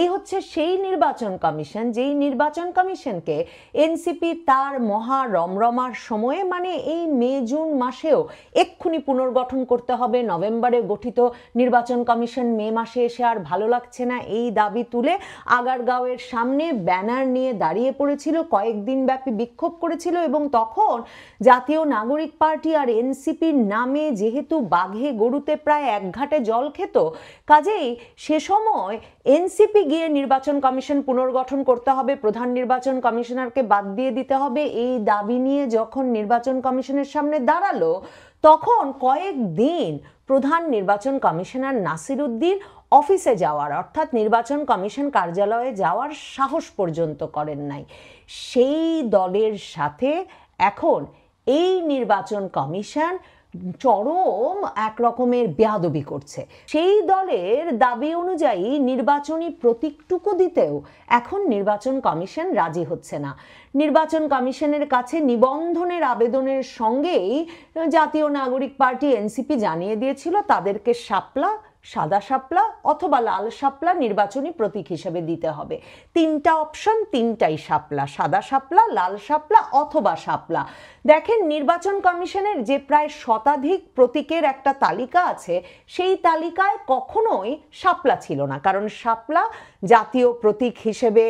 এই হচ্ছে সেই নির্বাচন কমিশন যেই নির্বাচন কমিশনকে এনসিপি তার মহা রমরমার সময়ে, মানে এই মে জুন মাসেও এক্ষুনি পুনর্গঠন করতে হবে, নভেম্বরে গঠিত নির্বাচন কমিশন মে মাসে এসে আর ভালো লাগছে না, এই দাবি তুলে আগারগাঁওয়ের সামনে ব্যানার নিয়ে দাঁড়িয়ে পড়েছিল, কয়েকদিন ব্যাপী বিক্ষোভ করেছিল। এবং তখন জাতীয় নাগরিক পার্টি আর এনসিপির নামে যেহেতু বাঘে গরুতে প্রায় এক ঘাটে জল খেত, কাজেই সে সময় এনসিপি গিয়ে নির্বাচন কমিশন পুনর্গঠন করতে হবে, প্রধান নির্বাচন কমিশনারকে বাদ দিয়ে দিতে হবে, এই দাবি নিয়ে যখন নির্বাচন কমিশনের সামনে দাঁড়ালো, তখন কয়েকদিন প্রধান নির্বাচন কমিশনার নাসির উদ্দিন অফিসে যাওয়ার, অর্থাৎ নির্বাচন কমিশন কার্যালয়ে যাওয়ার সাহস পর্যন্ত করেন নাই। সেই দলের সাথে এখন এই নির্বাচন কমিশন চরম এক রকমের বেয়াদবি করছে। সেই দলের দাবি অনুযায়ী নির্বাচনী প্রতীকটুকু দিতেও এখন নির্বাচন কমিশন রাজি হচ্ছে না। নির্বাচন কমিশনের কাছে নিবন্ধনের আবেদনের সঙ্গেই জাতীয় নাগরিক পার্টি এনসিপি জানিয়ে দিয়েছিল তাদেরকে শাপলা, সাদা শাপলা অথবা লাল শাপলা নির্বাচনী প্রতীক হিসেবে দিতে হবে। তিনটা অপশন, তিনটাই শাপলা, সাদা শাপলা, লাল শাপলা অথবা শাপলা। দেখেন, নির্বাচন কমিশনের যে প্রায় শতাধিক প্রতীকের একটা তালিকা আছে, সেই তালিকায় কখনোই শাপলা ছিল না, কারণ শাপলা জাতীয় প্রতীক হিসেবে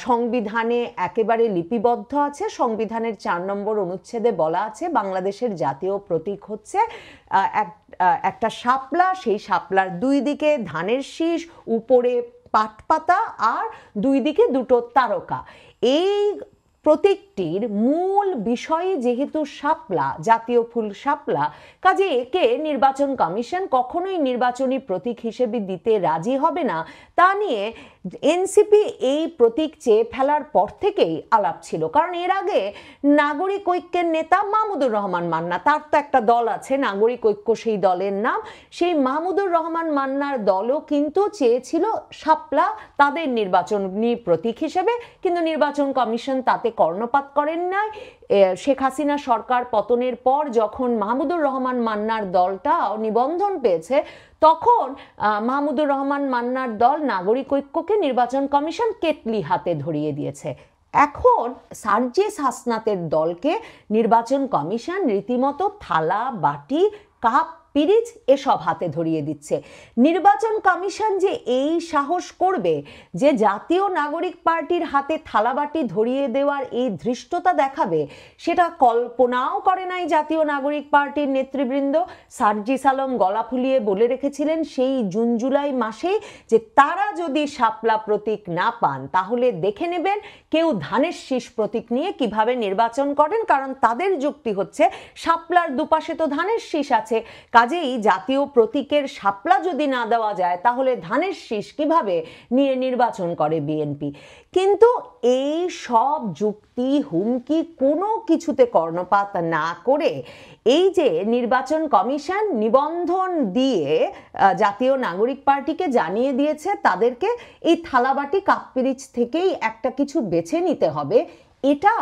সংবিধানে একেবারে লিপিবদ্ধ আছে। সংবিধানের 4 নম্বর অনুচ্ছেদে বলা আছে বাংলাদেশের জাতীয় প্রতীক হচ্ছে একটা শাপলা, সেই শাপলার দুই দিকে ধানের শীষ, উপরে পাটপাতা আর দুই দিকে দুটো তারকা। এই প্রতীকটির মূল বিষয় যেহেতু শাপলা, জাতীয় ফুল শাপলা, কাজে একে নির্বাচন কমিশন কখনোই নির্বাচনী প্রতীক হিসেবে দিতে রাজি হবে না। তা নিয়ে এনসিপি এই প্রতীক চেয়ে ফেলার পর থেকেই আলাপ ছিল, কারণ এর আগে নাগরিক ঐক্যের নেতা মাহমুদুর রহমান মান্না, তার তো একটা দল আছে নাগরিক ঐক্য, সেই দলের নাম, সেই মাহমুদুর রহমান মান্নার দলও কিন্তু চেয়েছিল শাপলা তাদের নির্বাচনী প্রতীক হিসেবে, কিন্তু নির্বাচন কমিশন তাতে কর্ণপাত করেন নাই। শেখ হাসিনা সরকার পতনের পর যখন মাহমুদুর রহমান মান্নার দলটা নিবন্ধন পেয়েছে, তখন মাহমুদুর রহমান মান্নার দল নাগরিক ঐক্যকে নির্বাচন কমিশন কেটলি হাতে ধরিয়ে দিয়েছে। এখন সার্জিস হাসনাতের দলকে নির্বাচন কমিশন রীতিমতো থালা, বাটি, কাপ, পিরিচ এসব হাতে ধরিয়ে দিচ্ছে। নির্বাচন কমিশন যে এই সাহস করবে যে জাতীয় নাগরিক পার্টির হাতে থালাবাটি ধরিয়ে দেওয়ার এই ধৃষ্টতা দেখাবে, সেটা কল্পনাও করে নাই জাতীয় নাগরিক পার্টির নেতৃবৃন্দ। সার্জিস আলম গলা ফুলিয়ে বলে রেখেছিলেন সেই জুন জুলাই মাসেই যে তারা যদি শাপলা প্রতীক না পান তাহলে দেখে নেবেন কেউ ধানের শীষ প্রতীক নিয়ে কিভাবে নির্বাচন করেন, কারণ তাদের যুক্তি হচ্ছে শাপলার দুপাশে তো ধানের শীষ আছে, কাজেই জাতীয় প্রতীকের শাপলা যদি না দেওয়া যায় তাহলে ধানের শীষ কিভাবে নিয়ে নির্বাচন করে বিএনপি। কিন্তু এই সব যুক্তি, হুমকি কোনো কিছুতে কর্ণপাত না করে এই যে নির্বাচন কমিশন নিবন্ধন দিয়ে জাতীয় নাগরিক পার্টিকে জানিয়ে দিয়েছে তাদেরকে এই থালাবাটি, কাপ, পিরিচ থেকেই একটা কিছু বেছে নিতে হবে, এটা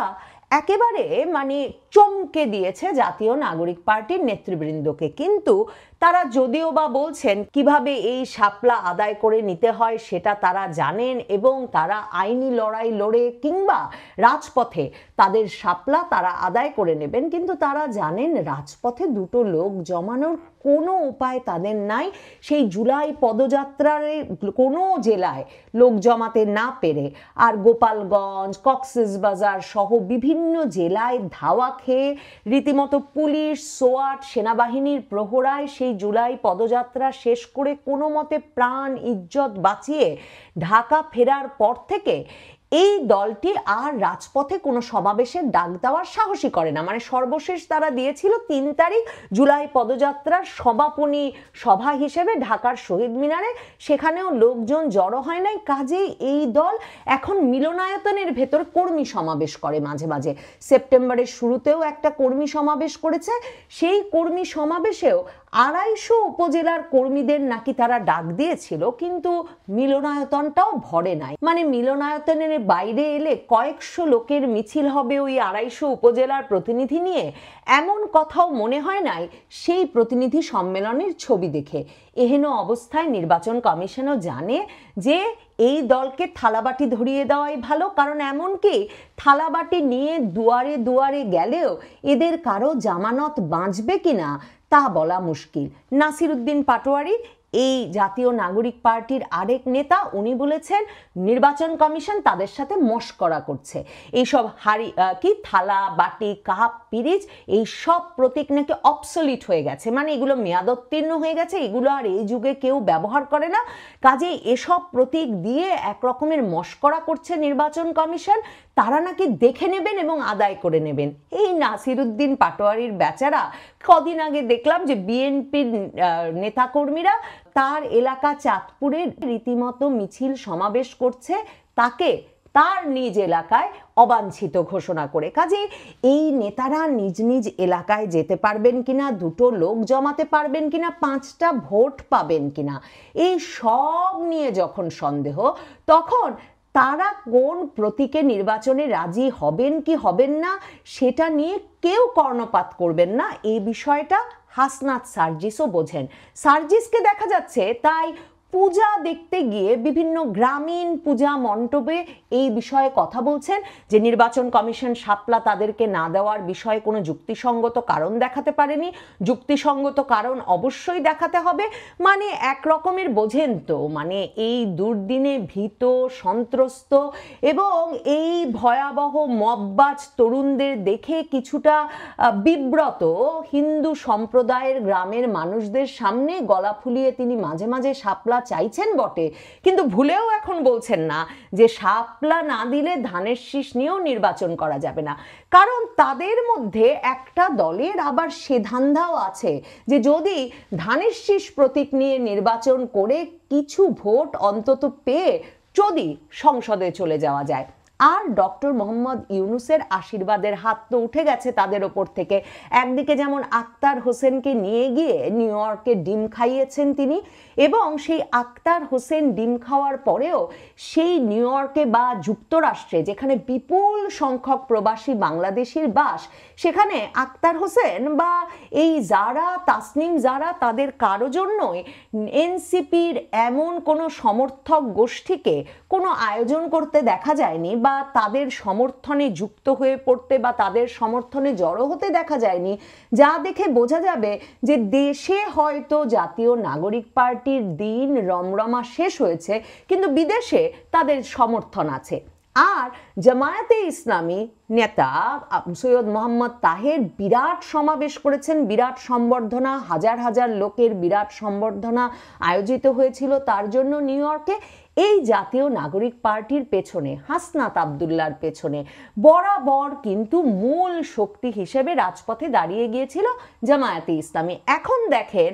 একেবারে মানে চমকে দিয়েছে জাতীয় নাগরিক পার্টির নেতৃবৃন্দকে। কিন্তু তারা যদিও বা বলছেন কিভাবে এই শাপলা আদায় করে নিতে হয় সেটা তারা জানেন এবং তারা আইনি লড়াই লড়ে কিংবা রাজপথে তাদের শাপলা তারা আদায় করে নেবেন, কিন্তু তারা জানেন রাজপথে দুটো লোক জমানোর কোনো উপায় তাদের নাই। সেই জুলাই পদযাত্রার কোনো জেলায় লোক জমাতে না পেরে আর গোপালগঞ্জ, কক্সবাজার সহ বিভিন্ন জেলায় ধাওয়া খেয়ে রীতিমতো পুলিশ, সোয়াট, সেনাবাহিনীর প্রহরায় সেই জুলাই পদযাত্রা শেষ করে কোনো মতে প্রাণ ইজ্জত বাঁচিয়ে ঢাকা ফেরার পর থেকে এই দলটি আর রাজপথে কোনো সমাবেশের ডাক দেওয়ার সাহসই করে না। মানে সর্বশেষ তারা দিয়েছিল 3 তারিখ জুলাই পদযাত্রার সমাপনী সভা হিসেবে ঢাকার শহীদ মিনারে, সেখানেও লোকজন জড়ো হয় নাই। কাজেই এই দল এখন মিলনায়তনের ভেতর কর্মী সমাবেশ করে মাঝে মাঝে। সেপ্টেম্বরের শুরুতেও একটা কর্মী সমাবেশ করেছে, সেই কর্মী সমাবেশেও 250 উপজেলার কর্মীদের নাকি তারা ডাক দিয়েছিল, কিন্তু মিলনায়তনটাও ভরে নাই। মানে মিলনায়তনের বাইরে এলে কয়েকশো লোকের মিছিল হবে ওই 250 উপজেলার প্রতিনিধি নিয়ে, এমন কথাও মনে হয় নাই সেই প্রতিনিধি সম্মেলনের ছবি দেখে। এহেন অবস্থায় নির্বাচন কমিশনও জানে যে এই দলকে থালাবাটি ধরিয়ে দেওয়াই ভালো, কারণ এমনকি থালাবাটি নিয়ে দুয়ারে দুয়ারে গেলেও এদের কারো জামানত বাঁচবে কিনা তা বলা মুশকিল। নাসির উদ্দিন পাটোয়ারি এই জাতীয় নাগরিক পার্টির আরেক নেতা, উনি বলেছেন নির্বাচন কমিশন তাদের সাথে মশকরা করছে। এইসব থালা, বাটি, কাপ, পিরিচ এই সব প্রতীক নাকি অবসলিট হয়ে গেছে, মানে এগুলো মেয়াদোত্তীর্ণ হয়ে গেছে, এগুলো আর এই যুগে কেউ ব্যবহার করে না। কাজেই এসব প্রতীক দিয়ে একরকমের মশকরা করছে নির্বাচন কমিশন, তারা নাকি দেখে নেবেন এবং আদায় করে নেবেন। এই নাসির উদ্দিন পাটোয়ারির বেচারা কদিন আগে দেখলাম যে বিএনপির নেতাকর্মীরা তার এলাকা চাঁদপুরে রীতিমতো মিছিল সমাবেশ করছে, তাকে তার নিজ এলাকায় অবাঞ্ছিত ঘোষণা করে। কাজে এই নেতারা নিজ নিজ এলাকায় যেতে পারবেন কিনা, দুটো লোক জমাতে পারবেন কিনা, 5টা ভোট পাবেন কিনা, এই সব নিয়ে যখন সন্দেহ, তখন তারা কোন প্রতীকে নির্বাচনে রাজি হবেন কি হবেন না সেটা নিয়ে কেউ কর্ণপাত করবেন না। এই বিষয়টা হাসনাত সার্জিসও বোঝেন। সার্জিসকে দেখা যাচ্ছে তাই পূজা দেখতে গিয়ে বিভিন্ন গ্রামীণ পূজা মণ্ডপে এই বিষয়ে কথা বলছেন যে নির্বাচন কমিশন শাপলা তাদেরকে না দেওয়ার বিষয়ে কোনো যুক্তিসঙ্গত কারণ দেখাতে পারেনি। যুক্তিসঙ্গত কারণ অবশ্যই দেখাতে হবে, মানে এক রকমের বোঝেন তো, মানে এই দুর্দিনে ভীত, সন্ত্রস্ত এবং এই ভয়াবহ মববাজ তরুণদের দেখে কিছুটা বিব্রত হিন্দু সম্প্রদায়ের গ্রামের মানুষদের সামনে গলা ফুলিয়ে তিনি মাঝে মাঝে শাপলা চাইছেন বটে, কিন্তু ভুলেও এখন বলছেন না যে শাপলা না দিলে ধানের শীষ নিয়েও নির্বাচন করা যাবে না। কারণ তাদের মধ্যে একটা দলের আবার সে ধান্দাও আছে যে যদি ধানের শীষ প্রতীক নিয়ে নির্বাচন করে কিছু ভোট অন্তত পেয়ে যদি সংসদে চলে যাওয়া যায়। আর ডক্টর মোহাম্মদ ইউনূসের আশীর্বাদের হাত তো উঠে গেছে তাদের ওপর থেকে। একদিকে যেমন আক্তার হোসেনকে নিয়ে গিয়ে নিউ ইয়র্কে ডিম খাইয়েছেন তিনি, এবং সেই আক্তার হোসেন ডিম খাওয়ার পরেও সেই নিউ ইয়র্কে বা যুক্তরাষ্ট্রে যেখানে বিপুল সংখ্যক প্রবাসী বাংলাদেশির বাস, সেখানে আক্তার হোসেন বা এই যারা তাসনিম যারা তাদের কারো জন্যই এনসিপির এমন কোনো সমর্থক গোষ্ঠীকে কোনো আয়োজন করতে দেখা যায়নি বা তাদের সমর্থনে যুক্ত হয়ে পড়তে বা তাদের সমর্থনে জড়ো হতে দেখা যায়নি, যা দেখে বোঝা যাবে যে দেশে হয়তো জাতীয় নাগরিক পার্টির দিন রমরমা শেষ হয়েছে, কিন্তু বিদেশে তাদের সমর্থন আছে। আর জামায়াতে ইসলামী নেতা সৈয়দ মোহাম্মদ তাহের বিরাট সমাবেশ করেছেন, বিরাট সম্বর্ধনা, হাজার হাজার লোকের বিরাট সম্বর্ধনা আয়োজিত হয়েছিল তার জন্য নিউ ইয়র্কে। এই জাতীয় নাগরিক পার্টির পেছনে, হাসনাত আবদুল্লাহর পেছনে বরাবর কিন্তু মূল শক্তি হিসেবে রাজপথে দাঁড়িয়ে গিয়েছিল জামায়াতে ইসলামী। এখন দেখেন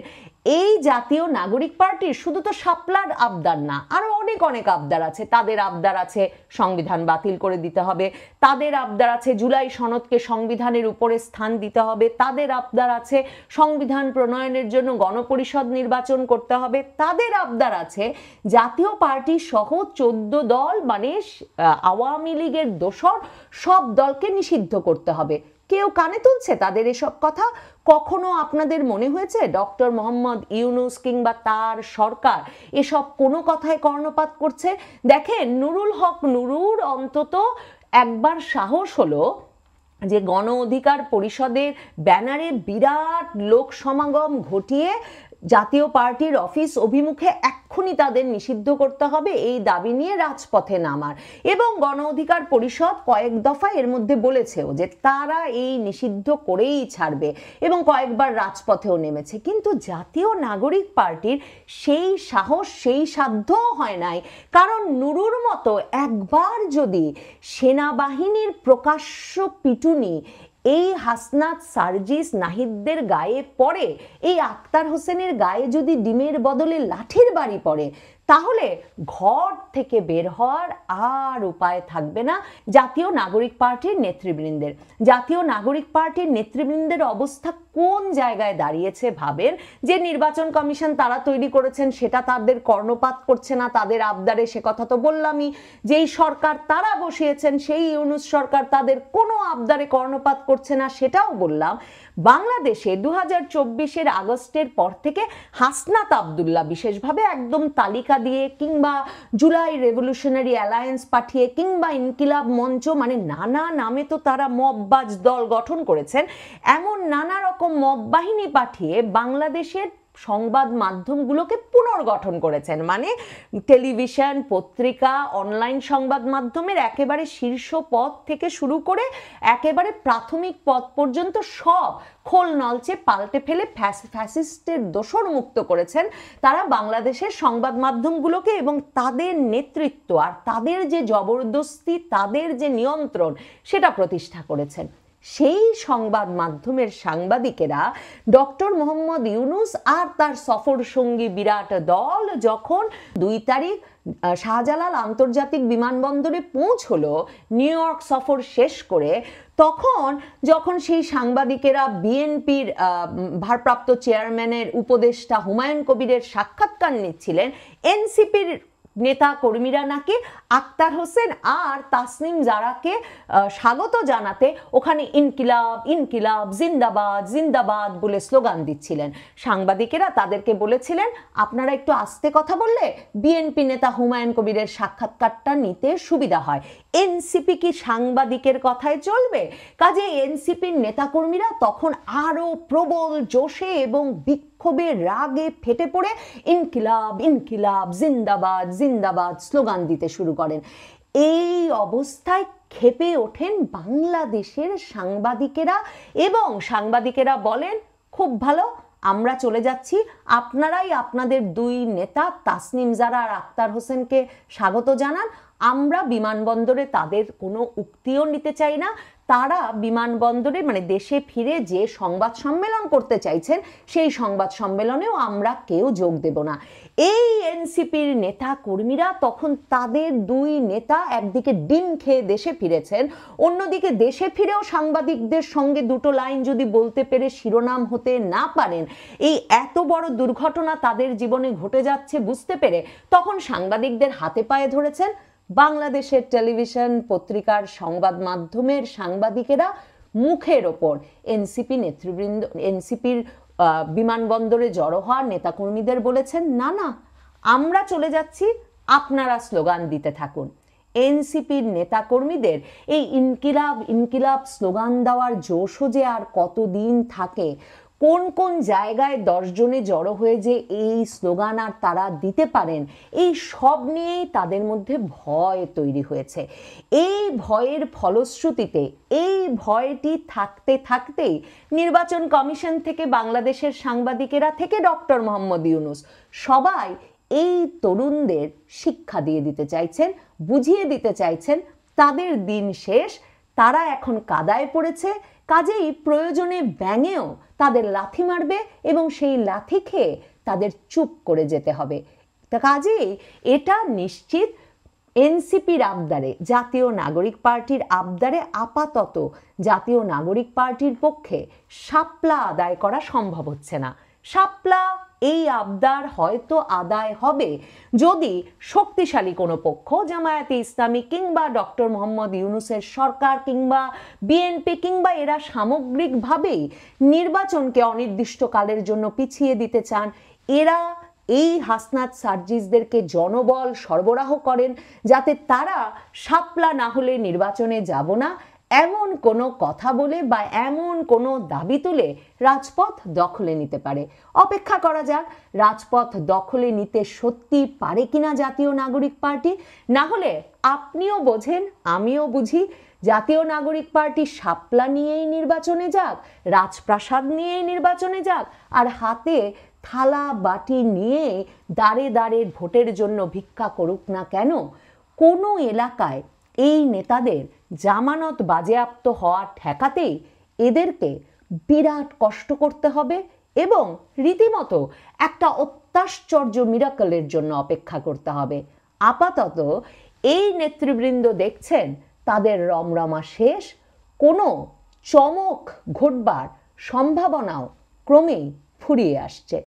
এই জাতীয় নাগরিক পার্টির শুধু তো শাপলার আবদার না, আরো অনেক অনেক আবদার আছে। তাদের আবদার আছে সংবিধান বাতিল করে দিতে হবে, তাদের আবদার আছে জুলাই সনদকে সংবিধানের উপরে স্থান দিতে হবে, তাদের আবদার আছে সংবিধান প্রণয়নের জন্য গণপরিষদ নির্বাচন করতে হবে, তাদের আবদার আছে জাতীয় পার্টি সহ 14 দল মানে আওয়ামী লীগের দোসর সব দলকে নিষিদ্ধ করতে হবে। কেউ কানে তুলছে তাদের এসব কথা? কখনো আপনাদের মনে হয়েছে ডক্টর মোহাম্মদ ইউনূস কিংবা তার সরকার এসব কোনো কথায় কর্ণপাত করছে? দেখেন, নুরুল হক নুরুর অন্তত একবার সাহস হলো যে গণ অধিকার পরিষদের ব্যানারে বিরাট লোক সমাগম ঘটিয়ে জাতীয় পার্টির অফিস অভিমুখে এক্ষুনি তাদের নিষিদ্ধ করতে হবে এই দাবি নিয়ে রাজপথে নামার, এবং গণ অধিকার পরিষদ কয়েক দফা এর মধ্যে বলেছেও যে তারা এই নিষিদ্ধ করেই ছাড়বে এবং কয়েকবার রাজপথেও নেমেছে। কিন্তু জাতীয় নাগরিক পার্টির সেই সাহস, সেই সাধ্যও হয় নাই। কারণ নুরুর মতো একবার যদি সেনাবাহিনীর প্রকাশ্য পিটুনি এই হাসনাত, সার্জিস, নাহিদদের গায়ে পড়ে, এই আক্তার হোসেনের গায়ে যদি ডিমের বদলে লাঠির বাড়ি পড়ে, তাহলে ঘর থেকে বের হওয়ার আর উপায় থাকবে না জাতীয় নাগরিক পার্টির নেতৃবৃন্দের। জাতীয় নাগরিক পার্টির নেতৃবৃন্দের অবস্থা কোন জায়গায় দাঁড়িয়েছে ভাবেন। যে নির্বাচন কমিশন তারা তৈরি করেছেন সেটা তাদের কর্ণপাত করছে না তাদের আবদারে, সে কথা তো বললামই। যেই সরকার তারা বসিয়েছেন সেই ইউনূস সরকার তাদের কোনো আবদারে কর্ণপাত করছে না, সেটাও বললাম। বাংলাদেশে 2024-এর আগস্টের পর থেকে হাসনাত আব্দুল্লাহ বিশেষভাবে একদম তালিকা দিয়ে কিংবা জুলাই রেভলিউশনারি অ্যালায়েন্স পাঠিয়ে কিংবা ইনকিলাব মঞ্চ, মানে নানা নামে তো তারা মববাজ দল গঠন করেছেন, এমন নানা রকম মব বাহিনী পাঠিয়ে বাংলাদেশের সংবাদ মাধ্যমগুলোকে পুনর্গঠন করেছেন। মানে টেলিভিশন, পত্রিকা, অনলাইন সংবাদ মাধ্যমের একেবারে শীর্ষ পদ থেকে শুরু করে একেবারে প্রাথমিক পদ পর্যন্ত সব খোল নলচে পাল্টে ফেলে ফ্যাসিস্টের দোসর মুক্ত করেছেন তারা বাংলাদেশের সংবাদ মাধ্যমগুলোকে, এবং তাদের নেতৃত্ব আর তাদের যে জবরদস্তি, তাদের যে নিয়ন্ত্রণ, সেটা প্রতিষ্ঠা করেছেন। সেই সংবাদ মাধ্যমের সাংবাদিকেরা ডক্টর মোহাম্মদ ইউনূস আর তার সফর সঙ্গী বিরাট দল যখন 2 তারিখ শাহজালাল আন্তর্জাতিক বিমানবন্দরে পৌঁছলো নিউ ইয়র্ক সফর শেষ করে, যখন সেই সাংবাদিকেরা বিএনপির ভারপ্রাপ্ত চেয়ারম্যানের উপদেষ্টা হুমায়ুন কবিরের সাক্ষাৎকার নিচ্ছিলেন, এনসিপির নেতা কর্মীরা নাকি আক্তার হোসেন আর তাসনিম জারাকে স্বাগত জানাতে ওখানে ইনকিলাব ইনকিলাব, জিন্দাবাদ জিন্দাবাদ বলে স্লোগান দিচ্ছিলেন। সাংবাদিকেরা তাদেরকে বলেছিলেন, আপনারা একটু আস্তে কথা বললে বিএনপি নেতা হুমায়ুন কবিরের সাক্ষাৎকারটা নিতে সুবিধা হয়। এনসিপি কি সাংবাদিকের কথায় চলবে? কাজে এনসিপির নেতাকর্মীরা তখন আরো প্রবল জোশে এবং বিক্ষোভে রাগে ফেটে পড়ে ইনকিলাব ইনকিলাব, জিন্দাবাদ জিন্দাবাদ স্লোগান দিতে শুরু করেন। এই অবস্থায় ক্ষেপে ওঠেন বাংলাদেশের সাংবাদিকেরা, এবং সাংবাদিকেরা বলেন, খুব ভালো, আমরা চলে যাচ্ছি, আপনারাই আপনাদের 2 নেতা তাসনিম জারা আর আক্তার হোসেনকে স্বাগত জানান। আমরা বিমানবন্দরে তাদের কোনো উক্তিও নিতে চাই না। তারা বিমানবন্দরে, মানে দেশে ফিরে যে সংবাদ সম্মেলন করতে চাইছেন সেই সংবাদ সম্মেলনেও আমরা কেউ যোগ দেব না। এই এনসিপির নেতা কর্মীরা তখন তাদের 2 নেতা একদিকে ডিম খেয়ে দেশে ফিরেছেন, অন্যদিকে দেশে ফিরেও সাংবাদিকদের সঙ্গে 2 লাইন যদি বলতে পেরে শিরোনাম হতে না পারেন, এই এত বড় দুর্ঘটনা তাদের জীবনে ঘটে যাচ্ছে বুঝতে পেরে তখন সাংবাদিকদের হাতে পায়ে ধরেছেন বাংলাদেশের টেলিভিশন, পত্রিকার, সংবাদ মাধ্যমের সাংবাদিকেরা। মুখের ওপর এনসিপি নেতৃবৃন্দ, এনসিপির বিমানবন্দরে জড়ো হওয়ার নেতাকর্মীদের বলেছেন, না না, আমরা চলে যাচ্ছি, আপনারা স্লোগান দিতে থাকুন। এনসিপির নেতাকর্মীদের এই ইনকিলাব ইনকিলাব স্লোগান দেওয়ার জোশও যে আর কতদিন থাকে, কোন কোন জায়গায় 10 জনে জড়ো হয়ে যে এই স্লোগান আর তারা দিতে পারেন, এই সব নিয়েই তাদের মধ্যে ভয় তৈরি হয়েছে। এই ভয়ের ফলশ্রুতিতে, এই ভয়টি থাকতে থাকতেই নির্বাচন কমিশন থেকে বাংলাদেশের সাংবাদিকেরা থেকে ডক্টর মোহাম্মদ ইউনূস সবাই এই তরুণদের শিক্ষা দিয়ে দিতে চাইছেন, বুঝিয়ে দিতে চাইছেন তাদের দিন শেষ, তারা এখন কাদায় পড়েছে, কাজেই প্রয়োজনে ব্যাঙেও তাদের লাথি মারবে এবং সেই লাথি খেয়ে তাদের চুপ করে যেতে হবে। কাজেই এটা নিশ্চিত এনসিপির আবদারে, জাতীয় নাগরিক পার্টির আবদারে আপাতত জাতীয় নাগরিক পার্টির পক্ষে শাপলা আদায় করা সম্ভব হচ্ছে না। শাপলা এই আবদার হয়তো আদায় হবে যদি শক্তিশালী কোনো পক্ষ, জামায়াতে ইসলামী কিংবা ডক্টর মোহাম্মদ ইউনূসের সরকার কিংবা বিএনপি কিংবা এরা সামগ্রিকভাবেই নির্বাচনকে অনির্দিষ্টকালের জন্য পিছিয়ে দিতে চান। এরা এই হাসনাত সার্জিসদেরকে জনবল সরবরাহ করেন যাতে তারা শাপলা না হলে নির্বাচনে যাব না এমন কোনো কথা বলে বা এমন কোনো দাবি তুলে রাজপথ দখলে নিতে পারে। অপেক্ষা করা যাক রাজপথ দখলে নিতে সত্যি পারে কিনা জাতীয় নাগরিক পার্টি। না হলে আপনিও বোঝেন, আমিও বুঝি, জাতীয় নাগরিক পার্টি শাপলা নিয়েই নির্বাচনে যাক, রাজপ্রাসাদ নিয়েই নির্বাচনে যাক, আর হাতে থালা বাটি নিয়ে দাঁড়ে দাঁড়ে ভোটের জন্য ভিক্ষা করুক না কেন। কোনো এলাকায় এই নেতাদের জামানত বাজেয়াপ্ত হওয়া ঠেকাতেই এদেরকে বিরাট কষ্ট করতে হবে এবং রীতিমতো একটা অত্যাশ্চর্য মিরাকলের জন্য অপেক্ষা করতে হবে। আপাতত এই নেতৃবৃন্দ দেখছেন তাদের রমরমা শেষ, কোনো চমক ঘটবার সম্ভাবনাও ক্রমেই ফুরিয়ে আসছে।